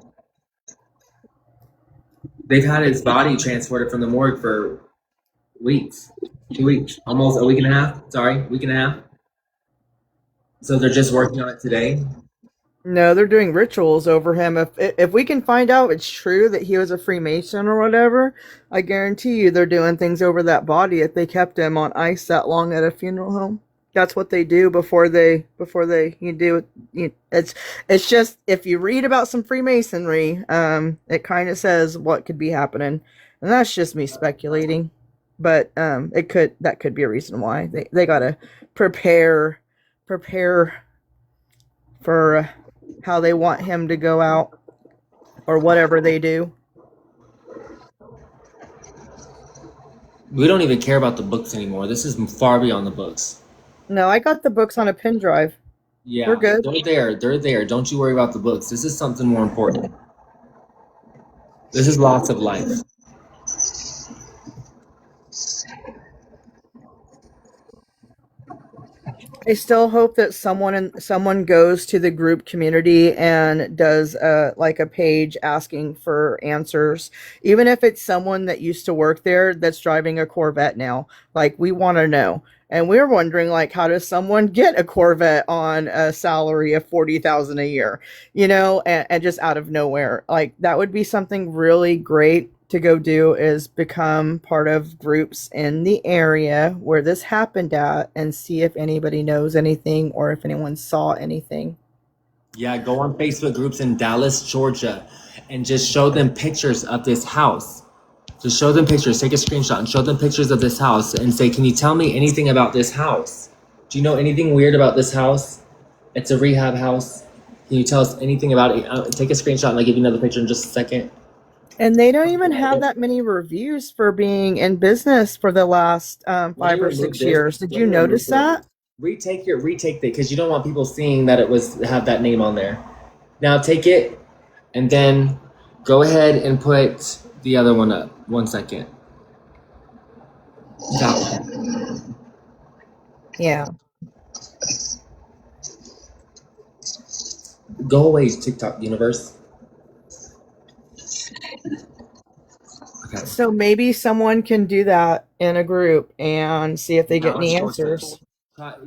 They've had his body transported from the morgue for weeks, 2 weeks, almost a week and a half. Sorry, week and a half. So they're just working on it today. No, they're doing rituals over him. If we can find out it's true that he was a Freemason or whatever, I guarantee you they're doing things over that body if they kept him on ice that long at a funeral home. That's what they do before they you do it's just, if you read about some Freemasonry, it kind of says what could be happening, and that's just me speculating. But that could be a reason why they gotta prepare for how they want him to go out or whatever they do. We don't even care about the books anymore. This is far beyond the books. No, I got the books on a pen drive. Yeah, We're good. they're there. They're there. Don't you worry about the books. This is something more important. This is loss of life. I still hope that someone goes to the group community and does like a page asking for answers, even if it's someone that used to work there that's driving a Corvette now. Like we want to know, and we're wondering like how does someone get a Corvette on a salary of 40,000 a year, and just out of nowhere. Like that would be something really great to go do is become part of groups in the area where this happened at and see if anybody knows anything or if anyone saw anything. Yeah, go on Facebook groups in Dallas, Georgia, and just show them pictures of this house. Just show them pictures. Take a screenshot and show them pictures of this house and say, "Can you tell me anything about this house? Do you know anything weird about this house? It's a rehab house. Can you tell us anything about it?" Take a screenshot and I'll give you another picture in just a second. And they don't even have that many reviews for being in business for the last 5 or 6 years. Did you notice that? Retake that because you don't want people seeing that it was have that name on there. Now take it and then go ahead and put the other one up. 1 second. That one. Yeah. Go away, TikTok universe. Okay. So maybe someone can do that in a group and see if they get any answers.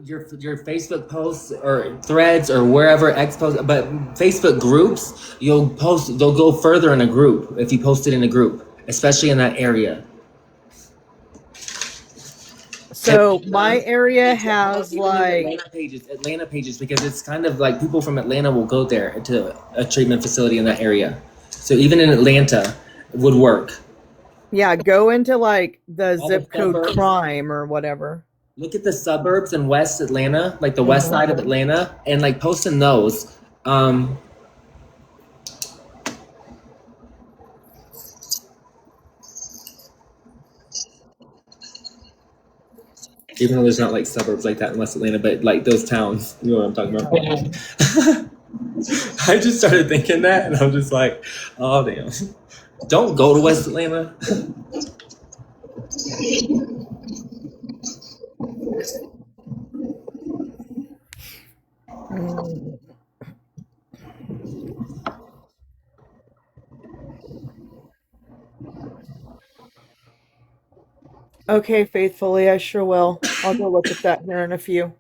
Your Facebook posts or threads or wherever X posts, but Facebook groups, they'll go further in a group if you post it in a group, especially in that area. So my area has like Atlanta pages, because it's kind of like people from Atlanta will go there to a treatment facility in that area. So even in Atlanta, it would work. Yeah, go into like the All zip the code suburbs. crime or whatever. Look at the suburbs in West Atlanta, like the west side of Atlanta, and like post in those. Even though there's not like suburbs like that in West Atlanta, but like those towns, you know what I'm talking about. I just started thinking that, and I'm just like, oh damn! Don't go to West Atlanta. Okay, faithfully, I sure will. I'll go look at that here in a few.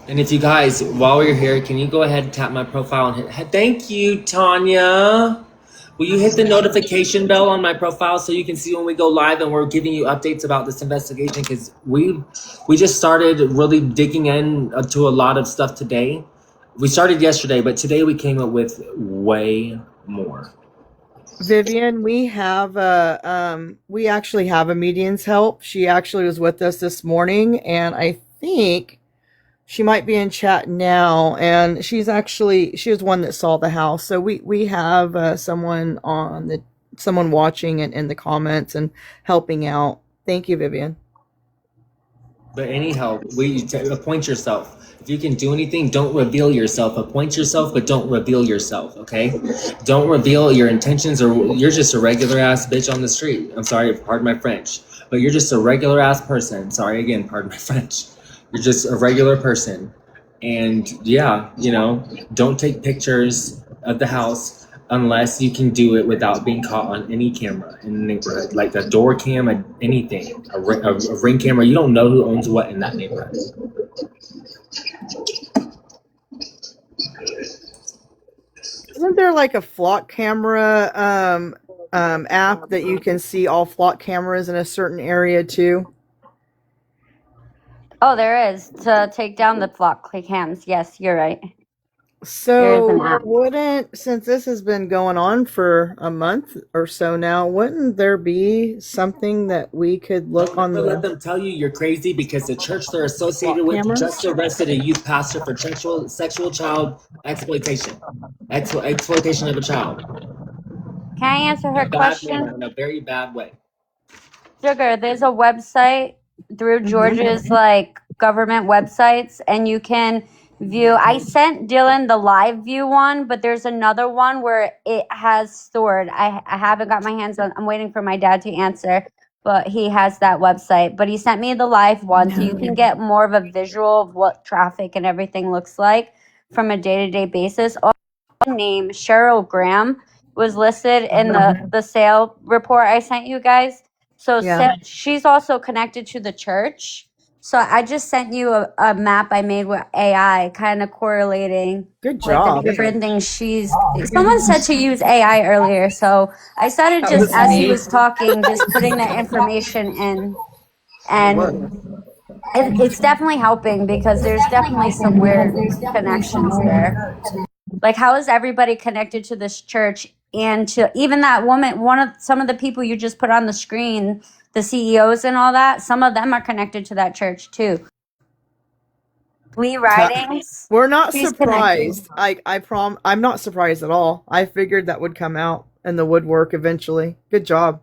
And if you guys, while we're here, can you go ahead and tap my profile and hit? Thank you, Tanya. Will you hit the notification bell on my profile so you can see when we go live and we're giving you updates about this investigation? Because we just started really digging into a lot of stuff today. We started yesterday, but today we came up with way more. Vivian, we actually have a median's help. She actually was with us this morning, and I think she might be in chat now. And she was one that saw the house. So we have someone watching and in the comments and helping out. Thank you, Vivian. But anyhow, appoint yourself. If you can do anything, don't reveal yourself. Appoint yourself, but don't reveal yourself, okay? Don't reveal your intentions, or you're just a regular ass bitch on the street. I'm sorry, pardon my French. But you're just a regular ass person. Sorry again, pardon my French. You're just a regular person. And yeah, don't take pictures of the house unless you can do it without being caught on any camera in the neighborhood, like a door cam, anything, a ring camera. You don't know who owns what in that neighborhood. Isn't there like a flock camera app that you can see all flock cameras in a certain area too? Oh, there is, to take down the flock cams. Yes, you're right. So since this has been going on for a month or so now, wouldn't there be something that we could look on? Let them tell you you're crazy, because the church they're associated with just arrested a youth pastor for sexual child exploitation of a child. Can I answer her question? In a very bad way. Sugar, there's a website through Georgia's like government websites, and you can view. I sent Dylan the live view one, but there's another one where it has stored. I haven't got my hands on. I'm waiting for my dad to answer, but he has that website. But he sent me the live one, so you can get more of a visual of what traffic and everything looks like from a day-to-day basis. Also, name Cheryl Graham was listed in the sale report I sent you guys. So Yeah. she's also connected to the church. So I just sent you a map I made with AI, kind of correlating Good like job. the different things she's. Someone said to use AI earlier, so I started That just was as he me. was talking, just putting the information in, and it's definitely helping because there's definitely some weird connections there. Like, how is everybody connected to this church and to even that woman? Some of the people you just put on the screen, the CEOs and all that, some of them are connected to that church too. Lee Ridings, We're not she's connected. surprised. I'm not surprised at all. I figured that would come out in the woodwork eventually. Good job.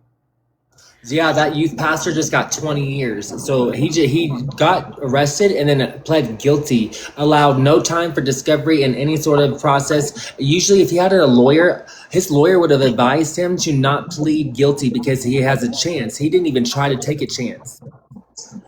Yeah, that youth pastor just got 20 years. So he got arrested and then pled guilty, allowed no time for discovery in any sort of process. Usually, if he had a lawyer, his lawyer would have advised him to not plead guilty because he has a chance. He didn't even try to take a chance.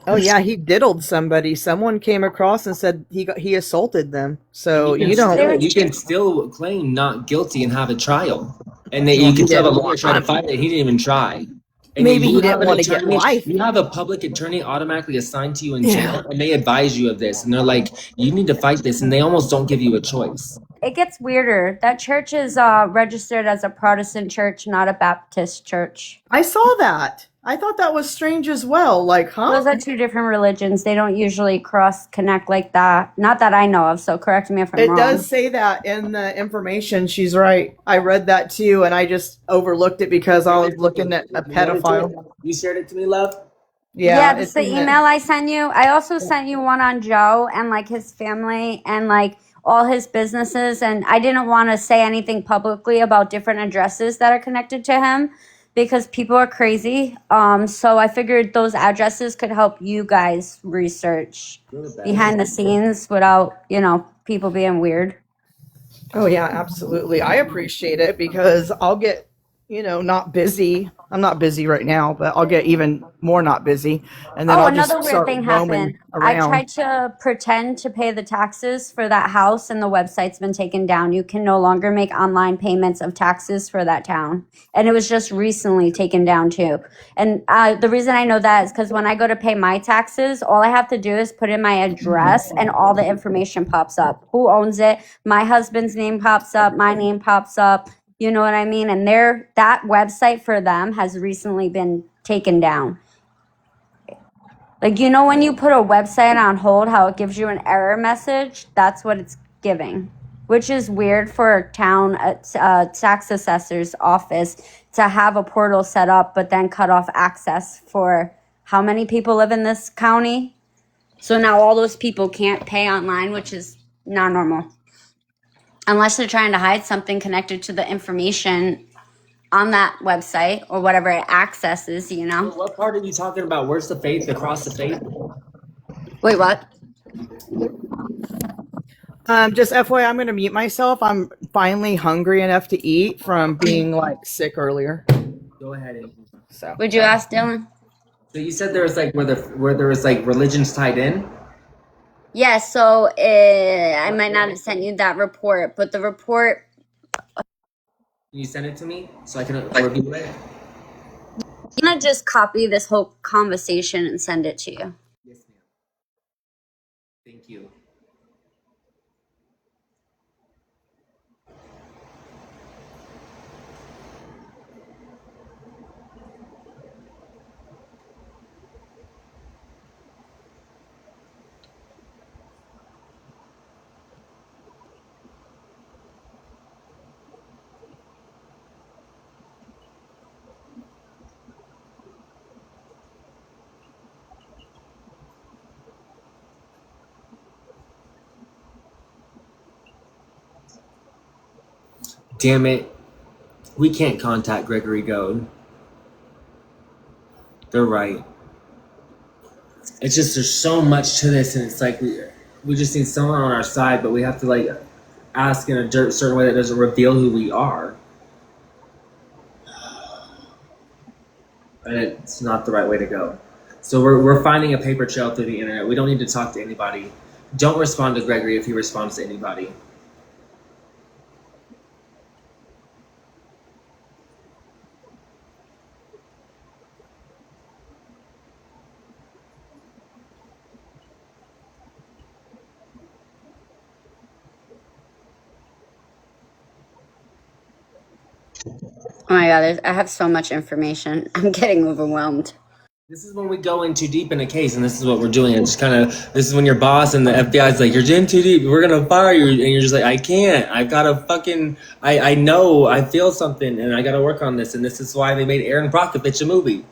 Oh yeah, he diddled somebody. Someone came across and said he assaulted them. So you don't. You can still claim not guilty and have a trial, and Well, you he can still have a didn't lawyer want try to to. fight it. He didn't even try. And Maybe he you didn't have an want to get attorney. life. You have a public attorney automatically assigned to you in Yeah. jail, and they advise you of this, and they're like, "You need to fight this," and they almost don't give you a choice. It gets weirder. That church is registered as a Protestant church, not a Baptist church. I saw that. I thought that was strange as well. Like, huh? Those are two different religions. They don't usually cross connect like that. Not that I know of, so correct me if I'm It wrong. does say that in the information. She's right. I read that too, and I just overlooked it because I was looking at a pedophile. You shared it to me, love. Yeah, it's that's the in email I sent you. I also sent you one on Joe and like his family and like all his businesses. And I didn't want to say anything publicly about different addresses that are connected to him because people are crazy. So I figured those addresses could help you guys research behind the scenes without, people being weird. Oh yeah, absolutely. I appreciate it because I'll get, not busy. I'm not busy right now, but I'll get even more not busy, and then I'll just Another weird start thing roaming happened. around. I tried to pretend to pay the taxes for that house, and the website's been taken down. You can no longer make online payments of taxes for that town, and it was just recently taken down too. And the reason I know that is because when I go to pay my taxes, all I have to do is put in my address, and all the information pops up. Who owns it? My husband's name pops up. My name pops up. You know what I mean? And that website for them has recently been taken down. Like, when you put a website on hold, how it gives you an error message, that's what it's giving, which is weird for a town tax assessor's office to have a portal set up, but then cut off access for how many people live in this county. So now all those people can't pay online, which is not normal. Unless they're trying to hide something connected to the information on that website or whatever it accesses, What part are you talking about? Where's the faith? Across the faith? Wait, what? Just FYI, I'm going to mute myself. I'm finally hungry enough to eat from being sick earlier. Go ahead. So Would you ask Dylan? So you said there was where there was religions tied in. Yeah, so I might not have sent you that report, but the report. Can you send it to me so I can review it? I'm going to just copy this whole conversation and send it to you. Yes, ma'am. Thank you. Damn it. We can't contact Gregory Goad. They're right. It's just there's so much to this, and it's like we just need someone on our side, but we have to like ask in a certain way that doesn't reveal who we are, and it's not the right way to go. So we're finding a paper trail through the internet. We don't need to talk to anybody. Don't respond to Gregory if he responds to anybody. Oh my God, I have so much information. I'm getting overwhelmed. This is when we go in too deep in a case, and this is what we're doing. It's kind of this is when your boss and the FBI is like, "You're in too deep. We're gonna fire you," and you're just like, "I can't. I've got to fucking. I know. I feel something, and I got to work on this." And this is why they made Aaron Brockovich a movie.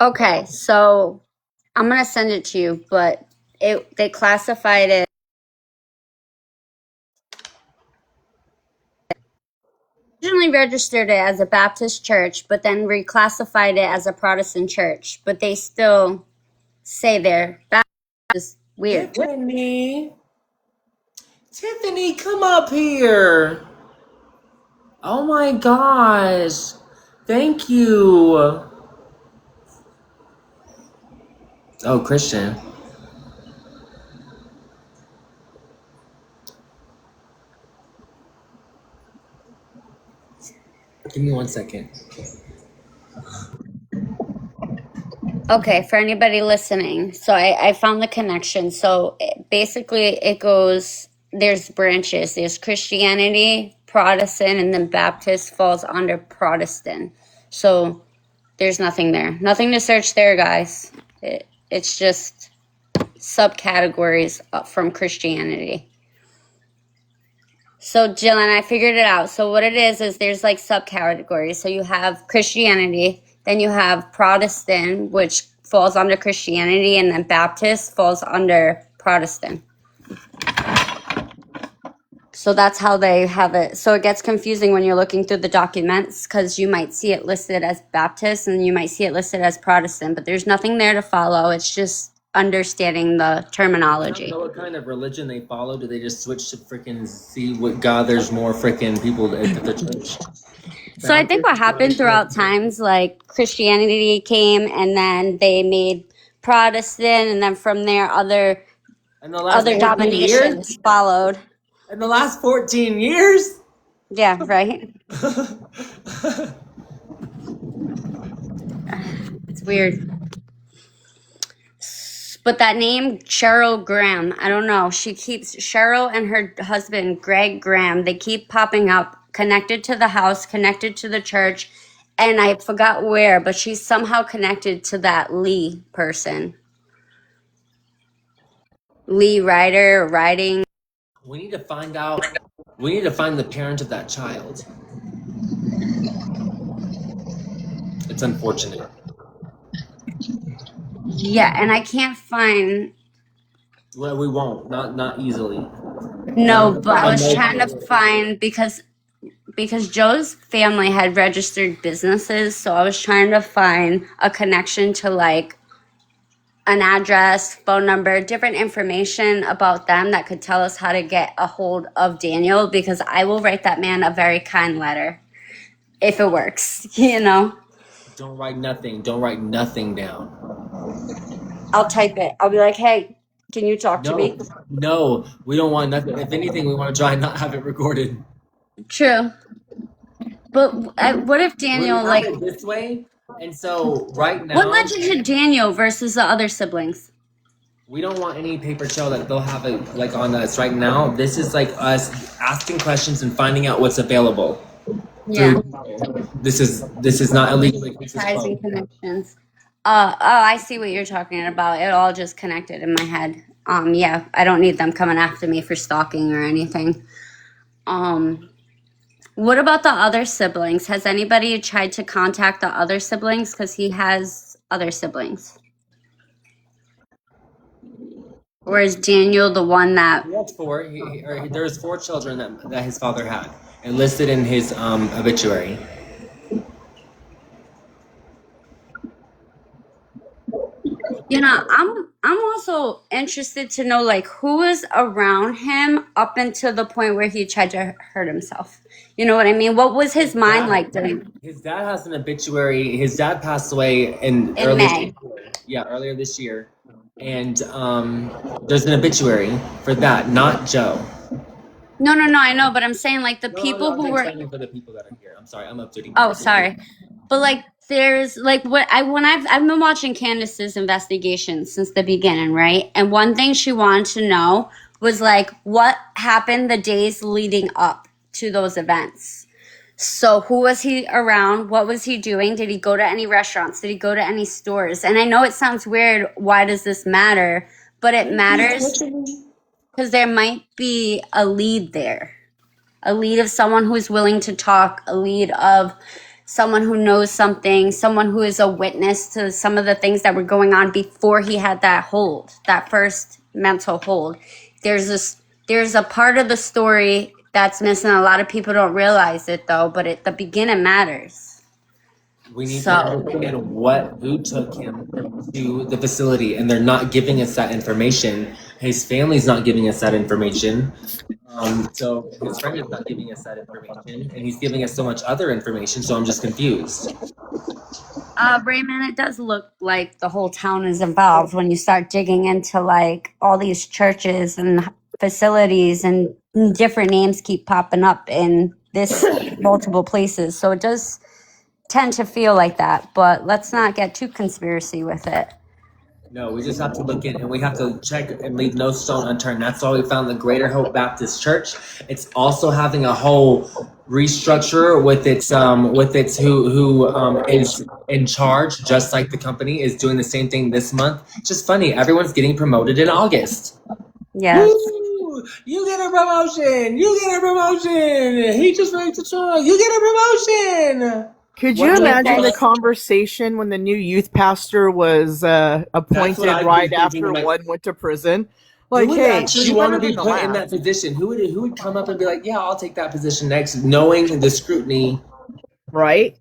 Okay, so I'm gonna send it to you, but they classified it. Originally registered it as a Baptist church, but then reclassified it as a Protestant church. But they still say they're Baptist. Weird. Tiffany, Tiffany, come up here. Oh my gosh, thank you. Oh, Christian. Give me 1 second. Okay, for anybody listening, so I found the connection. So basically, it goes, there's branches. There's Christianity, Protestant, and then Baptist falls under Protestant. So there's nothing there. Nothing to search there, guys. It's just subcategories from Christianity. So Jillian, I figured it out. So what it is there's like subcategories. So you have Christianity, then you have Protestant, which falls under Christianity, and then Baptist falls under Protestant. So that's how they have it. So it gets confusing when you're looking through the documents because you might see it listed as Baptist and you might see it listed as Protestant, but there's nothing there to follow. It's just understanding the terminology. I don't know what kind of religion they follow. Do they just switch to freaking see what God? There's more freaking people at the church. So I think what happened throughout times, like Christianity came and then they made Protestant, and then from there other dominations followed. In the last 14 years? Yeah, right. It's weird. But that name, Cheryl Graham, I don't know. She keeps, Cheryl and her husband, Greg Graham, they keep popping up, connected to the house, connected to the church. And I forgot where, but she's somehow connected to that Lee person. Lee Ryder, writing. We need to find out. We need to find the parent of that child. It's unfortunate. Yeah, and I can't find. Well, we won't. Not easily. No, but I was trying to find because Joe's family had registered businesses, so I was trying to find a connection to like an address, phone number, different information about them that could tell us how to get a hold of Daniel, because I will write that man a very kind letter if it works, you know? Don't write nothing. Don't write nothing down. I'll type it. I'll be like, hey, can you talk to me? No, we don't want nothing. If anything, we want to try and not have it recorded. True. But what if Daniel, like, this way? And so right now, what led you to Daniel versus the other siblings? We don't want any paper trail that they'll have it like on us right now. This is like us asking questions and finding out what's available. Yeah. This is not illegal. Ties and connections. I see what you're talking about. It all just connected in my head. Yeah, I don't need them coming after me for stalking or anything. What about the other siblings? Has anybody tried to contact the other siblings? Because he has other siblings. Or is Daniel the one that? He had four. There's four children that his father had, and listed in his obituary. You know, I'm also interested to know like who was around him up until the point where he tried to hurt himself. You know what I mean? What was his mind like during His dad has an obituary. His dad passed away in May? earlier this year, and there's an obituary for that, not Joe. No, I know, but I'm saying like the people who were. explaining for the people that are here. I'm sorry, I'm updating. Oh, sorry. But like there's like I've been watching Candace's investigation since the beginning, right? And one thing she wanted to know was like what happened the days leading up to those events. So who was he around? What was he doing? Did he go to any restaurants? Did he go to any stores? And I know it sounds weird. Why does this matter? But it matters because there might be a lead there. A lead of someone who is willing to talk, a lead of someone who knows something, someone who is a witness to some of the things that were going on before he had that hold, that first mental hold. There's a part of the story that's missing. A lot of people don't realize it though, but the beginning matters. We need to understand who took him to the facility, and they're not giving us that information. His family's not giving us that information. So his friend is not giving us that information, and he's giving us so much other information. So I'm just confused. Raymond, it does look like the whole town is involved when you start digging into like all these churches and facilities, and different names keep popping up in this multiple places. So it does tend to feel like that, but let's not get too conspiracy with it. No, we just have to look in, and we have to check and leave no stone unturned. That's why we found the Greater Hope Baptist Church. It's also having a whole restructure with its who is in charge, just like the company is doing the same thing this month. It's just funny. Everyone's getting promoted in August. Yes. Woo! You get a promotion. You get a promotion. He just raised the song. You get a promotion. Could you imagine the conversation when the new youth pastor was appointed right after one went to prison? Like, who would hey, actually want to be put in that position? Who would come up and be like, yeah, I'll take that position next, knowing the scrutiny? Right?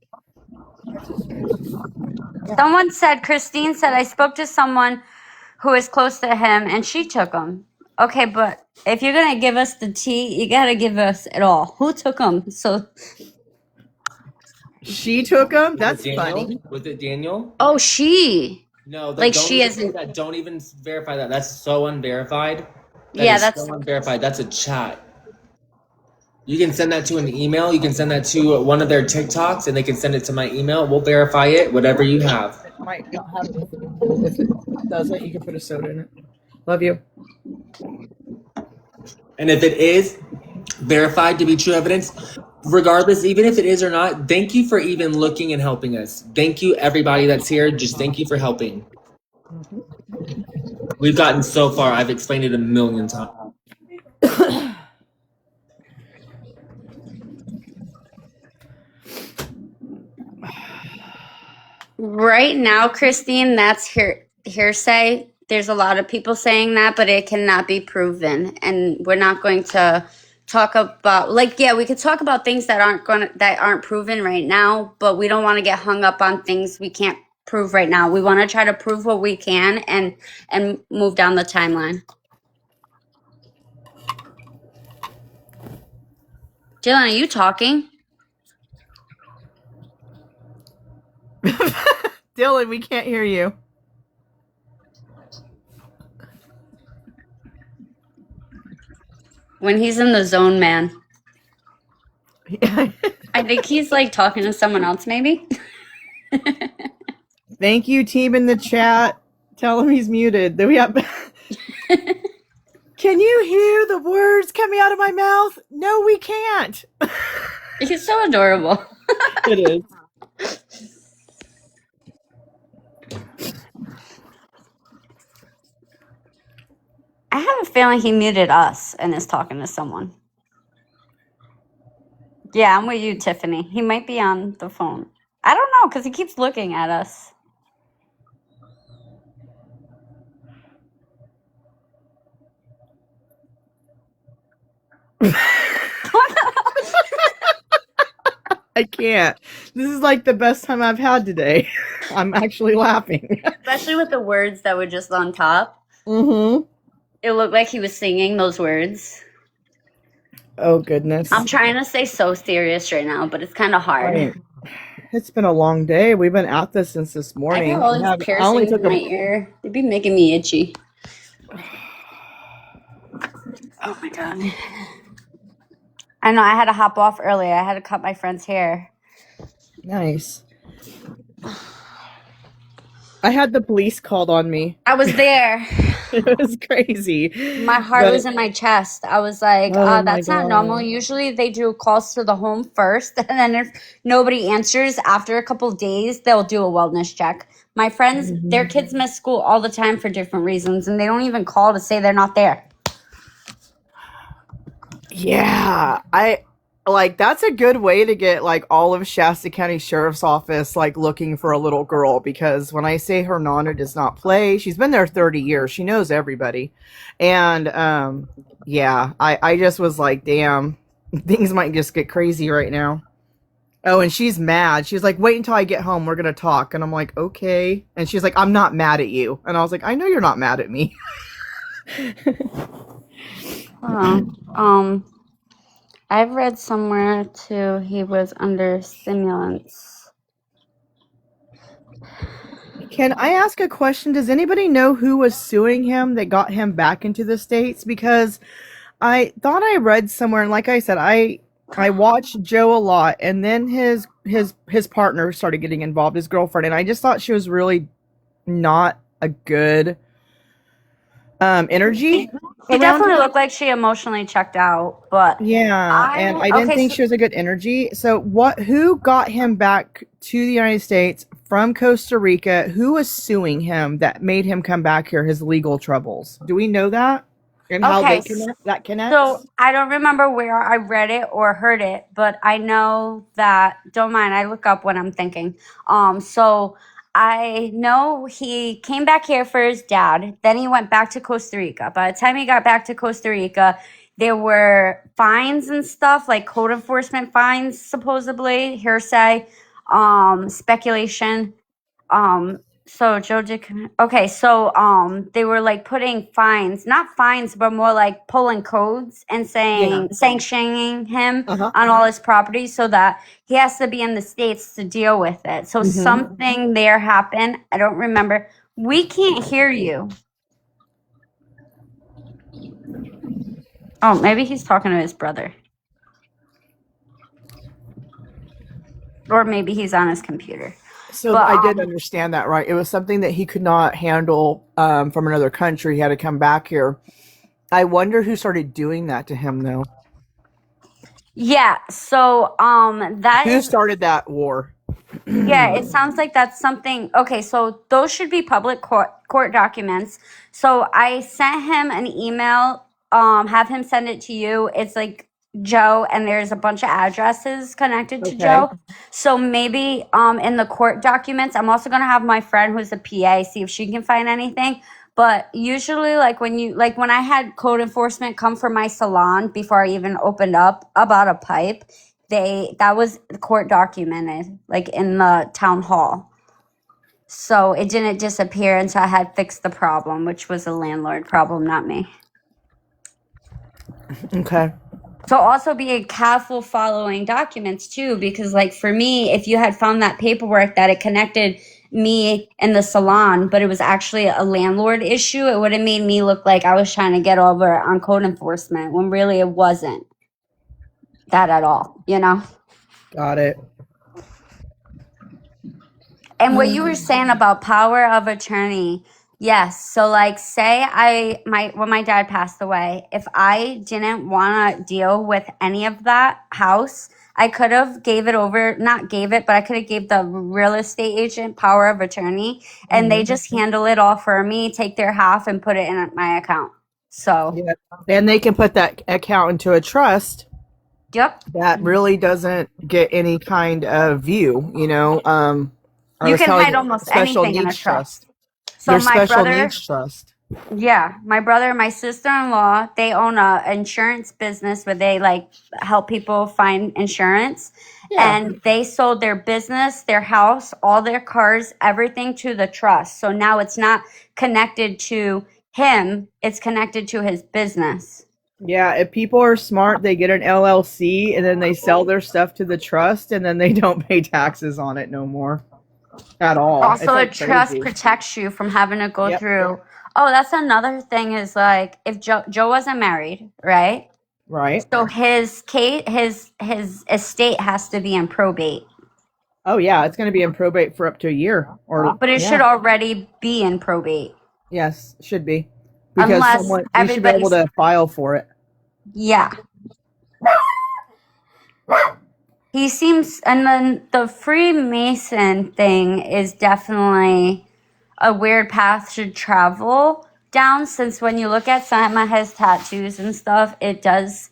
Someone said, Christine said, I spoke to someone who is close to him and she took him. Okay, but if you're going to give us the tea, you got to give us it all. Who took him? So she took him? That's funny. Was it Daniel? Oh, she. No, like she isn't. Don't even verify that. That's so unverified. That's so unverified. That's a chat. You can send that to an email. You can send that to one of their TikToks, and they can send it to my email. We'll verify it, whatever you have. It might not have anything. If it doesn't, you can put a soda in it. Love you. And if it is verified to be true evidence, regardless, even if it is or not, thank you for even looking and helping us. Thank you, everybody that's here. Just thank you for helping. We've gotten so far. I've explained it a million times. Right now, Christine, that's hearsay. There's a lot of people saying that, but it cannot be proven. And we're not going to talk about we could talk about things that aren't proven right now, but we don't want to get hung up on things we can't prove right now. We want to try to prove what we can and move down the timeline. Dylan, are you talking? Dylan, we can't hear you. When he's in the zone, man. I think he's like talking to someone else, maybe. Thank you, team in the chat. Tell him he's muted. Can you hear the words coming out of my mouth? No, we can't. He's so adorable. It is. I have a feeling he muted us and is talking to someone. Yeah, I'm with you, Tiffany. He might be on the phone. I don't know, because he keeps looking at us. I can't. This is like the best time I've had today. I'm actually laughing. Especially with the words that were just on top. Mm-hmm. It looked like he was singing those words. Oh, goodness. I'm trying to stay so serious right now, but it's kind of hard. Right. It's been a long day. We've been at this since this I morning. got all I these only piercings took in my ear. They'd be making me itchy. Oh my god. I know I had to hop off earlier. I had to cut my friend's hair. Nice. I had the police called on me. I was there. It was crazy. My heart was in my chest. I was like, Oh my that's not normal. God. Usually they do calls to the home first, and then if nobody answers after a couple days, they'll do a wellness check. My friends, their kids miss school all the time for different reasons, and they don't even call to say they're not there. Yeah, that's a good way to get like all of Shasta County Sheriff's Office like looking for a little girl, because when I say her nana does not play, she's been there 30 years. She knows everybody. And yeah, I just was like, damn, things might just get crazy right now. Oh, and she's mad. She's like, wait until I get home. We're going to talk. And I'm like, okay. And she's like, I'm not mad at you. And I was like, I know you're not mad at me. I've read somewhere too he was under stimulants. Can I ask a question? Does anybody know who was suing him that got him back into the States? Because I thought I read somewhere, and like I said, I watched Joe a lot, and then his partner started getting involved, his girlfriend, and I just thought she was really not a good energy. It definitely looked like she emotionally checked out, but yeah, and I didn't think she was a good energy. So who got him back to the United States from Costa Rica? Who was suing him that made him come back here, his legal troubles? Do we know that? And how they that connects? So I don't remember where I read it or heard it, but I know that, don't mind, I look up when I'm thinking. So I know he came back here for his dad. Then he went back to Costa Rica. By the time he got back to Costa Rica, there were fines and stuff, like code enforcement fines, supposedly, hearsay, speculation. So Joe did. Okay, so they were like putting fines, not fines, but more like pulling codes and saying sanctioning him on all his property, so that he has to be in the States to deal with it. So something there happened. I don't remember. We can't hear you. Oh, maybe he's talking to his brother, or maybe he's on his computer. So I did understand that, right? It was something that he could not handle from another country. He had to come back here. I wonder who started doing that to him, though. Yeah. So who started that war? Yeah, it sounds like that's something. Okay, so those should be public court documents. So I sent him an email. Have him send it to you. It's like Joe, and there's a bunch of addresses connected to Joe. So maybe in the court documents, I'm also gonna have my friend who's a PA see if she can find anything. But usually, like when I had code enforcement come for my salon before I even opened up about a pipe, that was court documented, like in the town hall. So it didn't disappear until I had fixed the problem, which was a landlord problem, not me. Okay. So also be careful following documents too, because like for me, if you had found that paperwork that it connected me and the salon, but it was actually a landlord issue, it would have made me look like I was trying to get over on code enforcement when really it wasn't that at all, you know? Got it. And what you were saying about power of attorney, yes. So like say when my dad passed away, if I didn't want to deal with any of that house, I could have not gave it, but I could have gave the real estate agent power of attorney, and they just handle it all for me, take their half and put it in my account. So yeah. And they can put that account into a trust. Yep. That really doesn't get any kind of view, you know. You can hide almost anything in a trust. So there's my special brother, needs trust. Yeah, my brother and my sister-in-law, they own a insurance business where they like help people find insurance. Yeah. And they sold their business, their house, all their cars, everything to the trust. So now it's not connected to him, it's connected to his business. Yeah, if people are smart, they get an LLC and then they sell their stuff to the trust and then they don't pay taxes on it no more at all. It's Also, a like trust crazy. protects you from having to go Yep. through. Oh, that's another thing is like if Joe wasn't married, right? Right. So his estate has to be in probate. Oh yeah, it's going to be in probate for up to a year or But it yeah. should already be in probate. Yes, should be. Because Unless someone you should be able everybody's. to file for it. Yeah. He seems. And then the Freemason thing is definitely a weird path to travel down, since when you look at some of his tattoos and stuff, it does.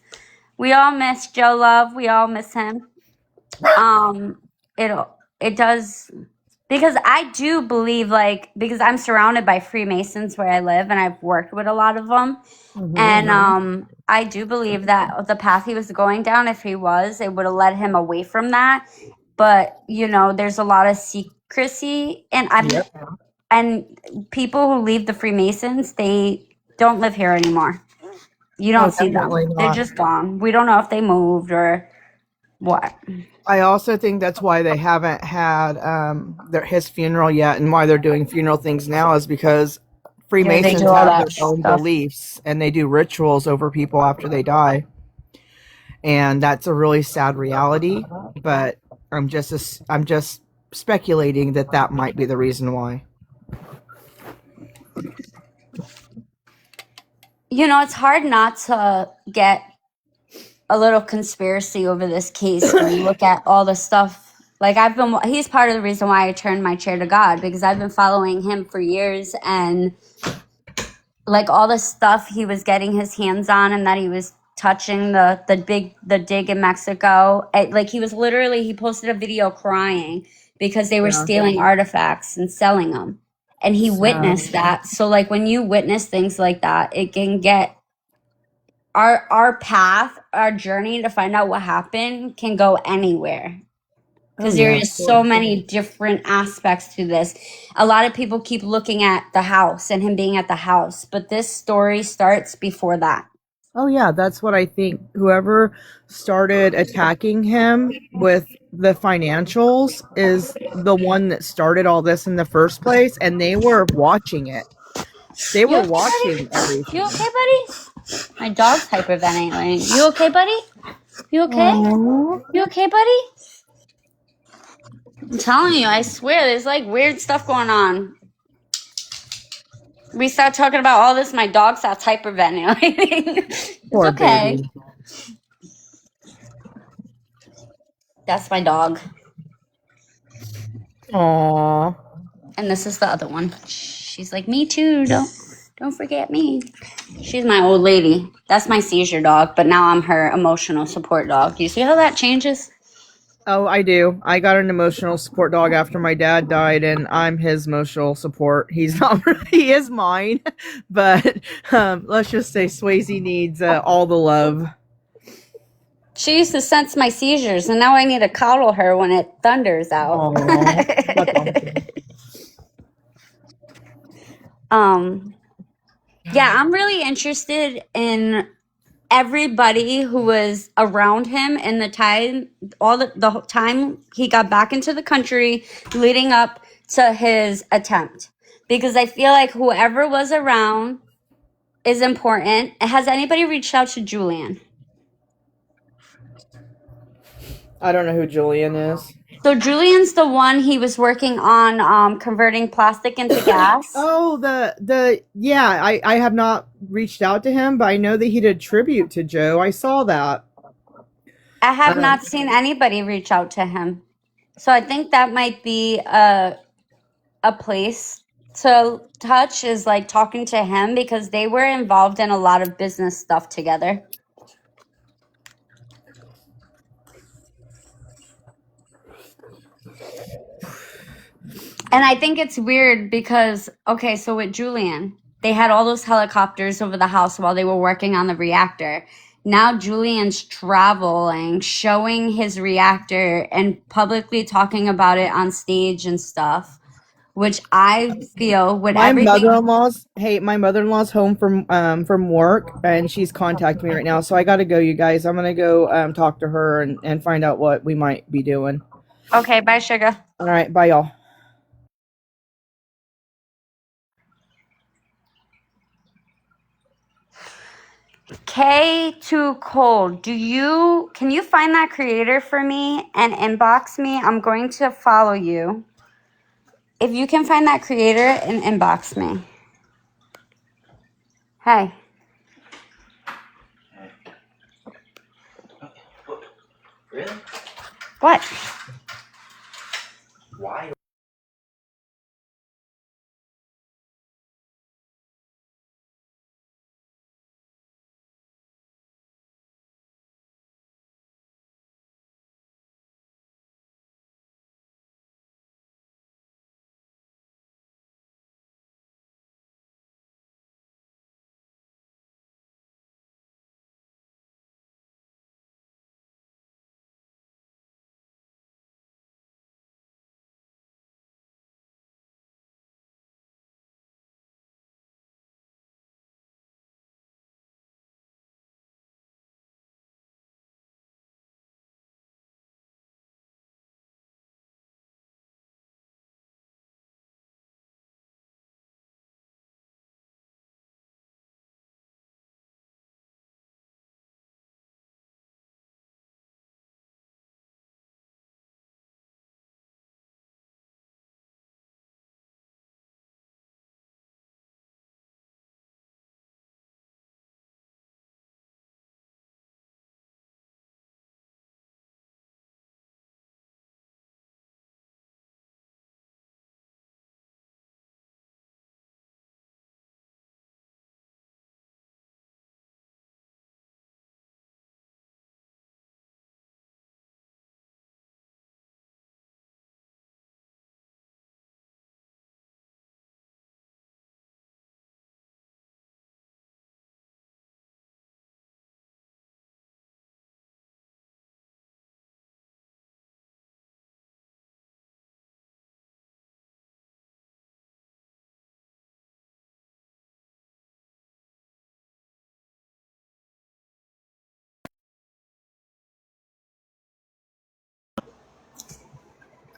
We all miss Joe Love. We all miss him. It does, because I do believe, like, because I'm surrounded by Freemasons where I live and I've worked with a lot of them. Mhm. And I do believe that the path he was going down, if he was, it would have led him away from that. But there's a lot of secrecy, and Yep. and people who leave the Freemasons, they don't live here anymore. You don't see them; definitely they're not. just gone. We don't know if they moved or what. I also think that's why they haven't had his funeral yet, and why they're doing funeral things now is because Freemasons do all have that their own stuff. beliefs, and they do rituals over people after they die, and that's a really sad reality. But I'm just speculating that might be the reason why. It's hard not to get a little conspiracy over this case when you look at all the stuff. Like he's part of the reason why I turned my chair to God, because I've been following him for years, and like all the stuff he was getting his hands on, and that he was touching the dig in Mexico. Like he posted a video crying because they were stealing artifacts and selling them. And he witnessed that. So like when you witness things like that, it can get our path, our journey to find out what happened can go anywhere. Because there is so many different aspects to this. A lot of people keep looking at the house and him being at the house, but this story starts before that. Oh yeah, that's what I think. Whoever started attacking him with the financials is the one that started all this in the first place, and they were watching it. They were watching everything. You okay, buddy? My dog's hyperventilating. You okay, buddy? You okay? You okay, buddy? I'm telling you, I swear, there's like weird stuff going on. We start talking about all this, my dog starts hyperventilating. It's Poor okay. baby. That's my dog. Aww. And this is the other one. She's like, me too. Don't forget me. She's my old lady. That's my seizure dog, but now I'm her emotional support dog. Do you see how that changes? Oh, I do. I got an emotional support dog after my dad died, and I'm his emotional support. He's not. He is mine, but let's just say Swayze needs all the love. She used to sense my seizures, and now I need to coddle her when it thunders out. Yeah, I'm really interested in everybody who was around him in the time, the time he got back into the country leading up to his attempt, because I feel like whoever was around is important. Has anybody reached out to Julian? I don't know who Julian is. So Julian's the one, he was working on converting plastic into gas. Oh, yeah. I have not reached out to him, but I know that he did tribute to Joe. I saw that. I have not seen anybody reach out to him. So I think that might be a place to touch, is like talking to him, because they were involved in a lot of business stuff together. And I think it's weird because, okay, so with Julian, they had all those helicopters over the house while they were working on the reactor. Now Julian's traveling, showing his reactor and publicly talking about it on stage and stuff, which I feel with My everything. mother-in-law's home from work, and she's contacting me right now. So I got to go, you guys. I'm gonna go talk to her and find out what we might be doing. Okay, bye, sugar. All right, bye, y'all. K2 Cole, can you find that creator for me and inbox me? I'm going to follow you. If you can find that creator and inbox me. Hey. Really? What? Why?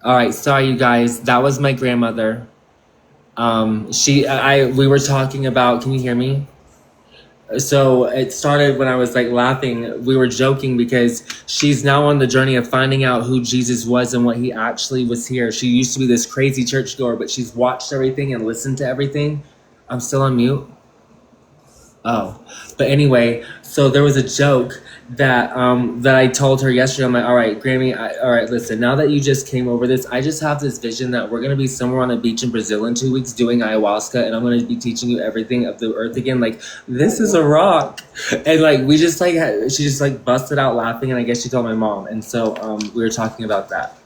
All right, sorry you guys. That was my grandmother. We were talking about. Can you hear me? So it started when I was like laughing. We were joking because she's now on the journey of finding out who Jesus was and what he actually was here. She used to be this crazy churchgoer, but she's watched everything and listened to everything. I'm still on mute. Oh, but anyway, so there was a joke that that I told her yesterday. I'm like, all right, Grammy, all right, listen, now that you just came over this, I just have this vision that we're going to be somewhere on a beach in Brazil in 2 weeks doing ayahuasca, and I'm going to be teaching you everything of the earth again. Like, this is a rock. And like, we just like, she just like busted out laughing, and I guess she told my mom. And so we were talking about that.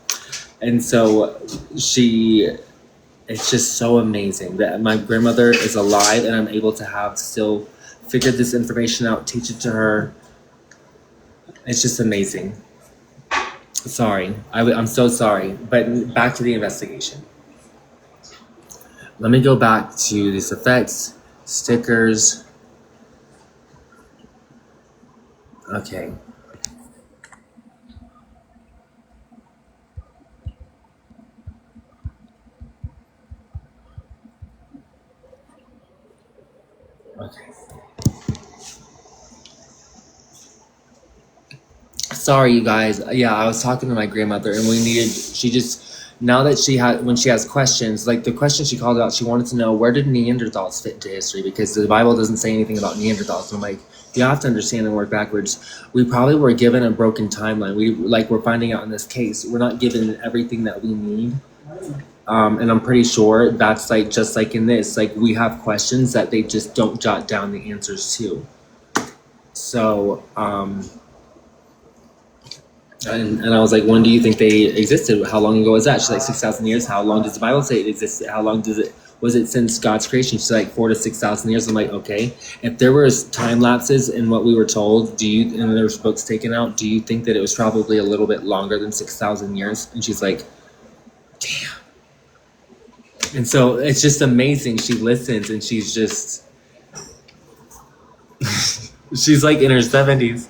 And so it's just so amazing that my grandmother is alive and I'm able to have still figured this information out, teach it to her. It's just amazing. Sorry, I'm so sorry, but back to the investigation. Let me go back to these effects, stickers. Okay. Okay. Sorry, you guys. Yeah, I was talking to my grandmother, and now that when she has questions, like the question she called out, she wanted to know, where did Neanderthals fit into history? Because the Bible doesn't say anything about Neanderthals. And I'm like, you have to understand and work backwards. We probably were given a broken timeline. We're finding out in this case, we're not given everything that we need. And I'm pretty sure that's like, just like in this, like we have questions that they just don't jot down the answers to. So, and I was like, when do you think they existed? How long ago was that? She's like, 6,000 years. How long does the Bible say it existed? was it since God's creation? She's like 4,000 to 6,000 years. I'm like, okay. If there was time lapses in what we were told, and there was books taken out, do you think that it was probably a little bit longer than 6,000 years? And she's like, damn. And so it's just amazing. She listens and she's just, she's like in her 70s.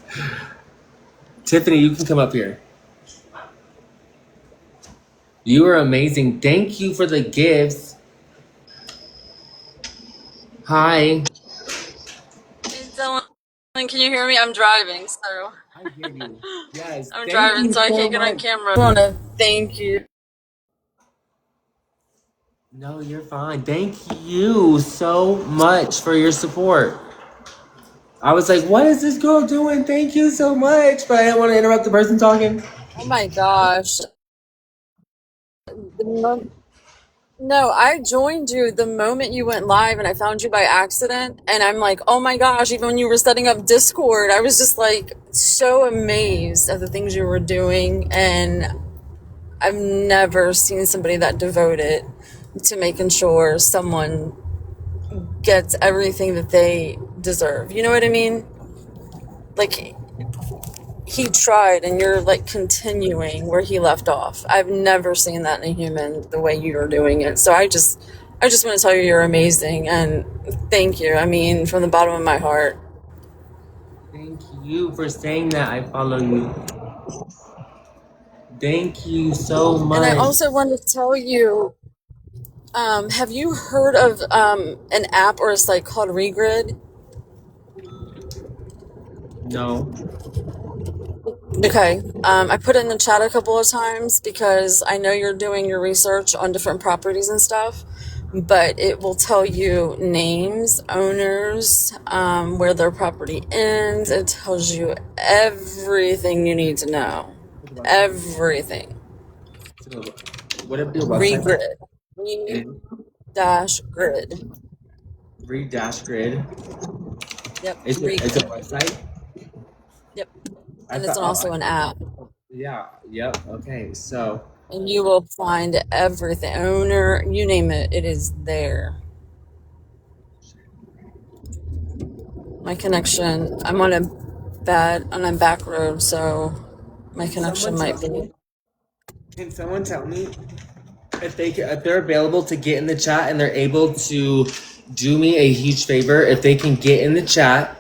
Tiffany, you can come up here. You are amazing. Thank you for the gifts. Hi. Hey, Dylan, can you hear me? I'm driving, so I hear you. Yes. I'm Thank driving, you so I so can't get on much. camera. I want to thank you. No, you're fine. Thank you so much for your support. I was like, what is this girl doing? Thank you so much. But I didn't want to interrupt the person talking. Oh my gosh. The mo- No, I joined you the moment you went live and I found you by accident. And I'm like, oh my gosh, even when you were setting up Discord, I was just like so amazed at the things you were doing. And I've never seen somebody that devoted to making sure someone gets everything that they deserve. You know what I mean? Like, he tried and you're like continuing where he left off. I've never seen that in a human the way you're doing it. So I just want to tell you you're amazing and thank you. I mean, from the bottom of my heart. Thank you for saying that. I follow you. Thank you so And I much. also want to tell you, have you heard of an app or a site called Regrid? No. Okay. I put it in the chat a couple of times because I know you're doing your research on different properties and stuff, but it will tell you names, owners, where their property ends. It tells you everything you need to know. Everything. What if your website? Regrid. Re-grid. Re-grid. Yep. It's a Regrid. website? Yep. And it's also an app. Yeah. Yep. Okay. So. And you will find everything. Owner, you name it, it is there. My connection, I'm on a back road, so my connection might be. Can someone tell me if they're available to get in the chat and they're able to do me a huge favor if they can get in the chat,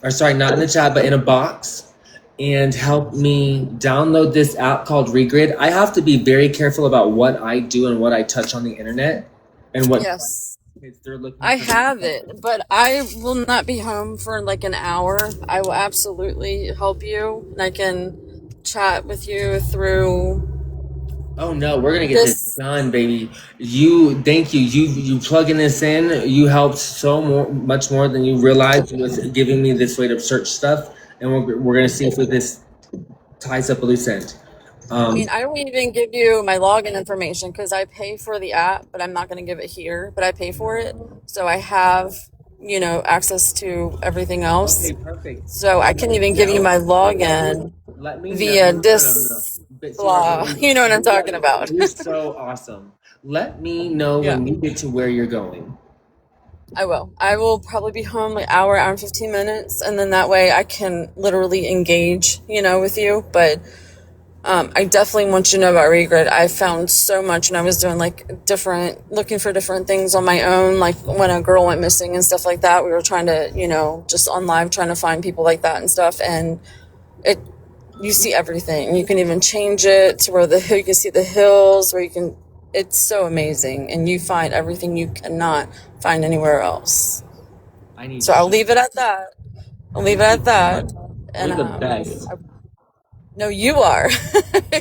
or sorry, not in the chat, but in a box, and help me download this app called Regrid. I have to be very careful about what I do and what I touch on the internet and what. Yes. They're looking I for. have it, but I will not be home for like an hour. I will absolutely help you, and I can chat with you through. Oh no, we're gonna get this done, baby. Thank you. You plugging this in. You helped so much more than you realized with giving me this way to search stuff, and we're gonna see if this ties up a loose end. I mean, I don't even give you my login information because I pay for the app, but I'm not going to give it here. But I pay for it, so I have access to everything else. Okay, perfect. So I can't even give you my login via this blah. You know what I'm talking about. You're so awesome. Let me know when you get to where you're going. I will. I will probably be home like hour and 15 minutes, and then that way I can literally engage, with you. But I definitely want you to know about Regrid. I found so much, and I was doing looking for different things on my own, like when a girl went missing and stuff like that. We were trying to, just on live trying to find people like that and stuff. And you see everything. You can even change it to where you can see the hills, where you can. It's so amazing, and you find everything you cannot find anywhere else. So I'll leave it at that. And you're the best. No, you are.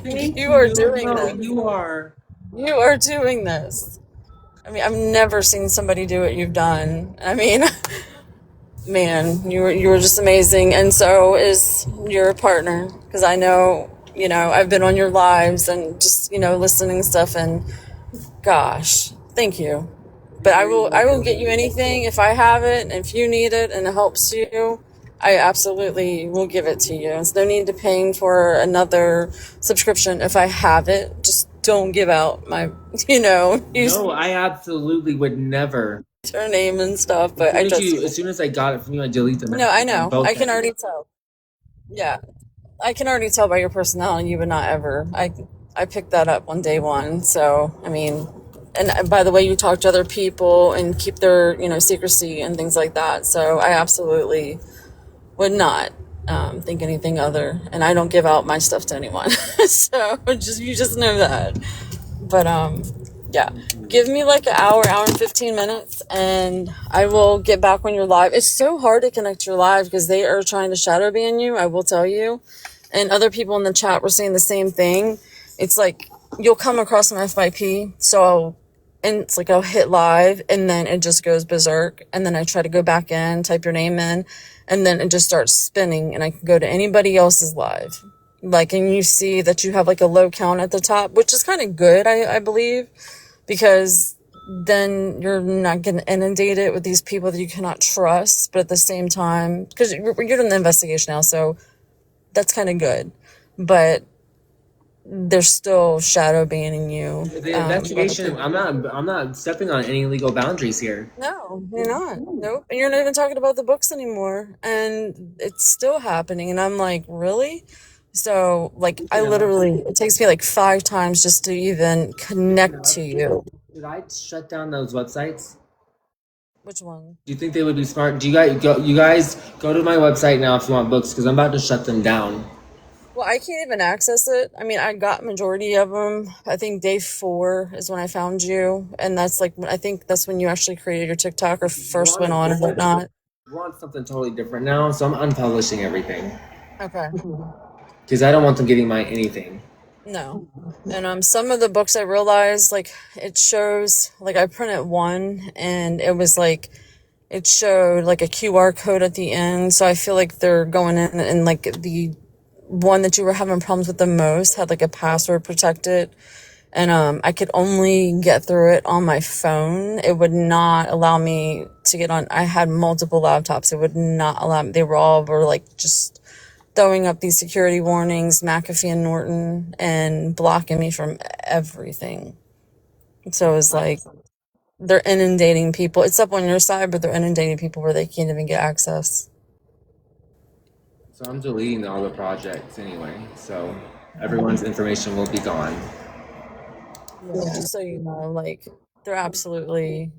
You are doing this. You are. You are doing this. I mean, I've never seen somebody do what you've done. I mean, man, you were just amazing, and so is your partner. Because I know, I've been on your lives and just listening stuff, and gosh, thank you. But I will get you anything if I have it, and if you need it and it helps you. I absolutely will give it to you. There's no need to paying for another subscription if I have it, just don't give out my, No, I absolutely would never. her name and stuff, but I trust you. As soon as I got it from you, I delete them. No, I know. I can already tell. Yeah. I can already tell by your personality you would not ever. I picked that up on day one. So, I mean, and by the way, you talk to other people and keep their, secrecy and things like that. So I absolutely would not think anything other. And I don't give out my stuff to anyone. So you just know that. But yeah, give me like an hour and 15 minutes, and I will get back when you're live. It's so hard to connect your live because they are trying to shadow ban you, I will tell you. And other people in the chat were saying the same thing. It's like you'll come across an FYP, it's like I'll hit live, and then it just goes berserk. And then I try to go back in, type your name in, and then it just starts spinning, and I can go to anybody else's live. Like, and you see that you have like a low count at the top, which is kind of good, I believe, because then you're not getting inundated with these people that you cannot trust. But at the same time, because you're doing the investigation now, so that's kind of good. But they're still shadow banning you. The investigation, I'm not stepping on any legal boundaries here. No, you're not. Nope. And you're not even talking about the books anymore. And it's still happening. And I'm like, really? So, like, it takes me like 5 times just to even connect to you. Did I shut down those websites? Which one? Do you think they would be smart? Do you guys go to my website now if you want books, because I'm about to shut them down. Well, I can't even access it. I mean, I got majority of them. I think day 4 is when I found you. And that's like, I think that's when you actually created your TikTok or first went on and whatnot. I want something totally different now, so I'm unpublishing everything. Okay. Because I don't want them getting my anything. No. And some of the books I realized, like, it shows, like, I printed one, and it was like, it showed like a QR code at the end. So I feel like they're going in, and like the one that you were having problems with the most had like a password protected, and I could only get through it on my phone. It would not allow me to get on. I had multiple laptops. It would not allow me. They were like just throwing up these security warnings, McAfee and Norton, and blocking me from everything. So it was like, they're inundating people. It's up on your side, but they're inundating people where they can't even get access. So I'm deleting all the projects anyway. So everyone's information will be gone. Yeah, just so you know, like, they're absolutely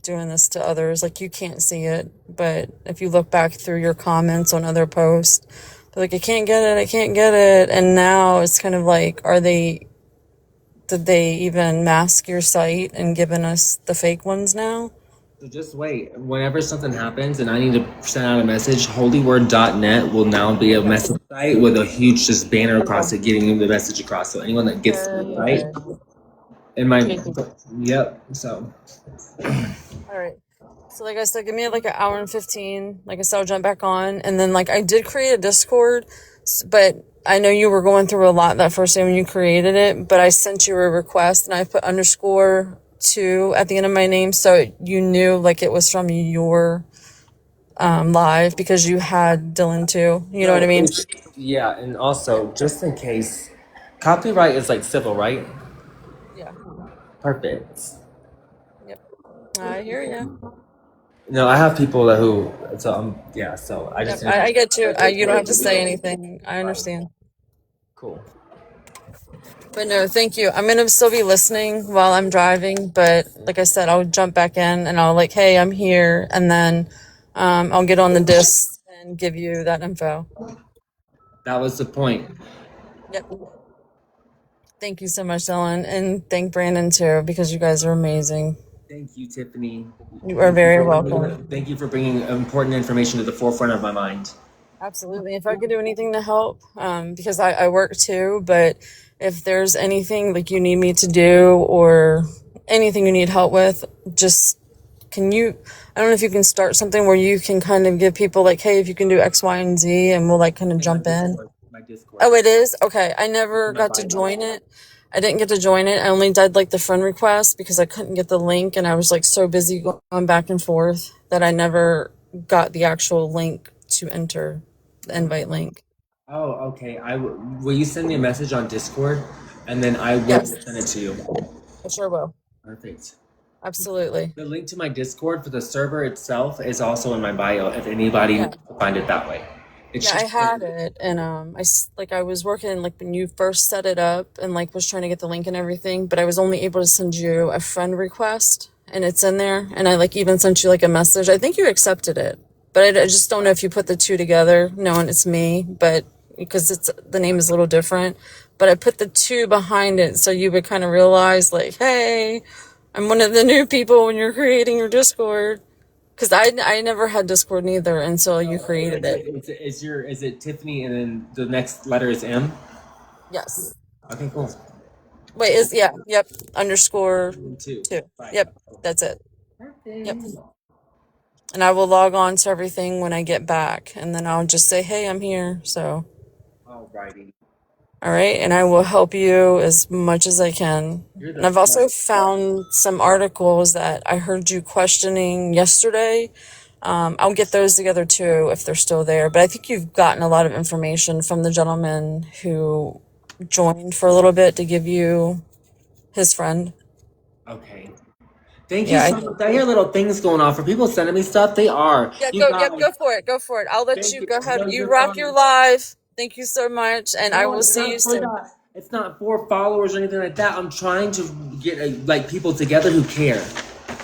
doing this to others. Like, you can't see it, but if you look back through your comments on other posts, they're like, I can't get it. And now it's kind of like, did they even mask your site and given us the fake ones now? So just wait. Whenever something happens and I need to send out a message, holyword.net will now be a message site with a huge just banner across it, getting the message across. So anyone that gets the site, yep. So. All right. So like I said, give me like an hour and 15. Like I said, I'll jump back on. And then like I did create a Discord, but I know you were going through a lot that first day when you created it, but I sent you a request and I put _2 at the end of my name. So you knew like it was from your live, because you had Dylan too. You know what I mean? Yeah. And also, just in case, copyright is like civil, right? Yeah. Perfect. Yep. I hear you. No, I have people so I just. Yep, I get you. You don't have to say anything. I understand. Cool. But no, thank you. I'm going to still be listening while I'm driving. But like I said, I'll jump back in and I'll like, hey, I'm here. And then I'll get on the disc and give you that info. That was the point. Yep. Thank you so much, Dylan. And thank Brandon too, because you guys are amazing. Thank you, Tiffany. You are very welcome. Thank you for bringing important information to the forefront of my mind. Absolutely. If I could do anything to help, because I work too, but if there's anything like you need me to do or anything you need help with, just I don't know if you can start something where you can kind of give people like, hey, if you can do X, Y, and Z, and we'll like kind of jump in. My Discord. Oh, it is? Okay. I never got to join it. I didn't get to join it. I only did like the friend request because I couldn't get the link, and I was like so busy going back and forth that I never got the actual link to enter the invite link. Oh, okay. Will you send me a message on Discord? and then I will Yes, send it to you. I sure will. Perfect. Absolutely. The link to my Discord for the server itself is also in my bio if anybody Yeah. wants to find it that way. It's Yeah, I just had it, and I was working like when you first set it up, and like was trying to get the link and everything, but I was only able to send you a friend request, and it's in there, and I like even sent you like a message. I think you accepted it, but I just don't know if you put the two together, knowing it's me, but because the name is a little different, but I put the two behind it so you would kind of realize like, hey, I'm one of the new people when you're creating your Discord. Because I never had Discord neither until you created it. is it Tiffany and then the next letter is M? Yes. Okay, cool. Wait, yep, underscore 2. 2. Bye. Yep, that's it. Perfect. Yep. And I will log on to everything when I get back, and then I'll just say, hey, I'm here. So, Alrighty. all right, and I will help you as much as I can. You're And the I've also best. found some articles that I heard you questioning yesterday. I'll get those together too if they're still there. But I think you've gotten a lot of information from the gentleman who joined for a little bit to give you his friend. Okay. Thank you Yeah, so much. I hear little things going on for people sending me stuff. They are. yeah, You yep, guys, go for it. I'll let thank you you. go ahead. No, You you're rock your fine. live. Thank you so much, and I No, will it's see you not for soon. that. It's not for followers or anything like that. I'm trying to get like people together who care.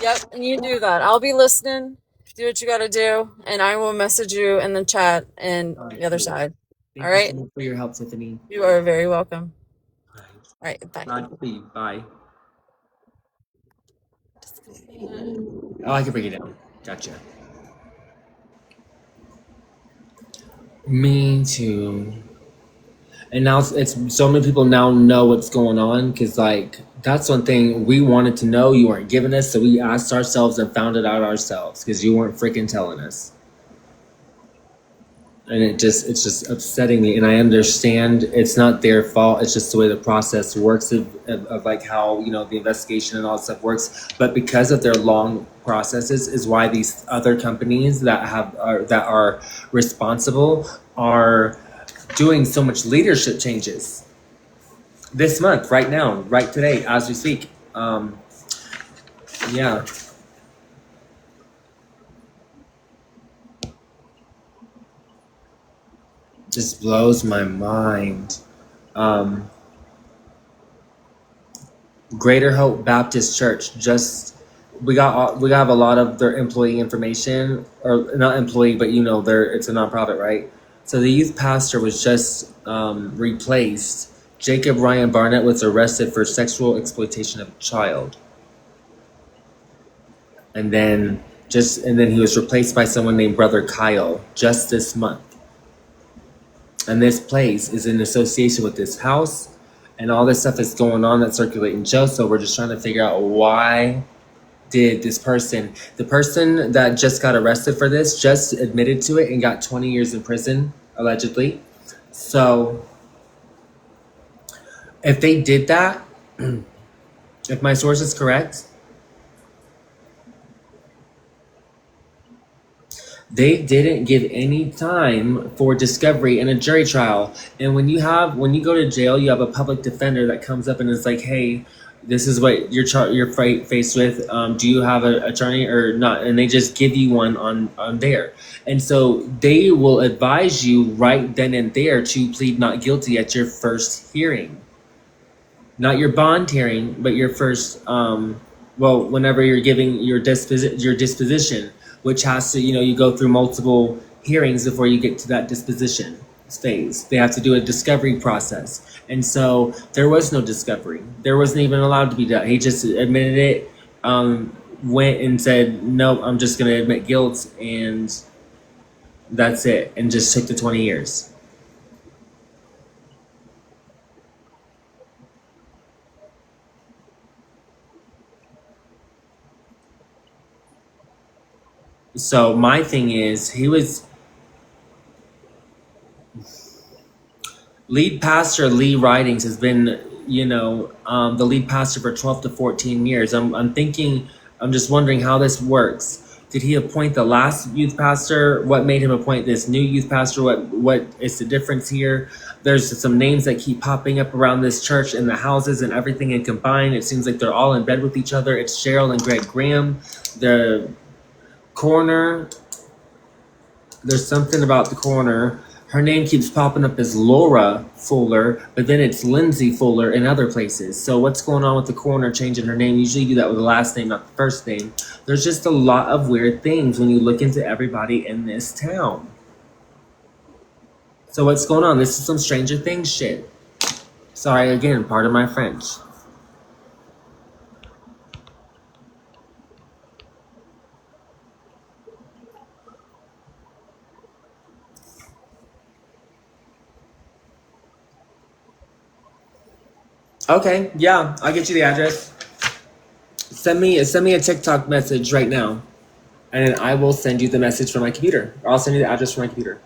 Yep, and you do that. I'll be listening. Do what you got to do, and I will message you in the chat and the other side. Thank All you right? so much for your help, Tiffany. You are very welcome. All All right, bye. right. Bye. Oh, I can break it down. Gotcha. Me too. And now it's so many people now know what's going on because like that's one thing we wanted to know you weren't giving us, so we asked ourselves and found it out ourselves because you weren't freaking telling us. And it's just upsetting me, and I understand it's not their fault. It's just the way the process works of like how the investigation and all that stuff works. But because of their long processes, is why these other companies that are responsible are doing so much leadership changes this month, right now, right today, as we speak. Yeah. Just blows my mind. Greater Hope Baptist Church we have a lot of their employee information, or not employee, but it's a nonprofit, right? So the youth pastor was just replaced. Jacob Ryan Barnett was arrested for sexual exploitation of a child, and then he was replaced by someone named Brother Kyle just this month. And this place is in association with this house, and all this stuff is going on that's circulating Joe. So we're just trying to figure out why did the person that just got arrested for this just admitted to it and got 20 years in prison, allegedly. So if they did that, if my source is correct, they didn't give any time for discovery in a jury trial. And when you go to jail, you have a public defender that comes up and is like, hey, this is what you're faced with. Do you have an attorney or not? And they just give you one on there. And so they will advise you right then and there to plead not guilty at your first hearing. Not your bond hearing, but your first, whenever you're giving your disposition, which has to, you go through multiple hearings before you get to that disposition phase. They have to do a discovery process. And so there was no discovery. There wasn't even allowed to be done. He just admitted it, went and said, no, I'm just going to admit guilt, and that's it, and just took the 20 years. So my thing is, he was lead pastor. Lee Ridings has been, the lead pastor for 12 to 14 years. I'm just wondering how this works. Did he appoint the last youth pastor? What made him appoint this new youth pastor? What is the difference here? There's some names that keep popping up around this church and the houses and everything, and combined, it seems like they're all in bed with each other. It's Cheryl and Greg Graham. The coroner, there's something about the coroner. Her name keeps popping up as Laura Fuller, but then it's Lindsay Fuller in other places. So what's going on with the coroner changing her name? Usually you do that with the last name, not the first name. There's just a lot of weird things when you look into everybody in this town. So what's going on? This is some Stranger Things shit. Sorry, again, pardon my French. Okay, yeah, I'll get you the address. Send me a TikTok message right now, and then I will send you the message from my computer. I'll send you the address from my computer.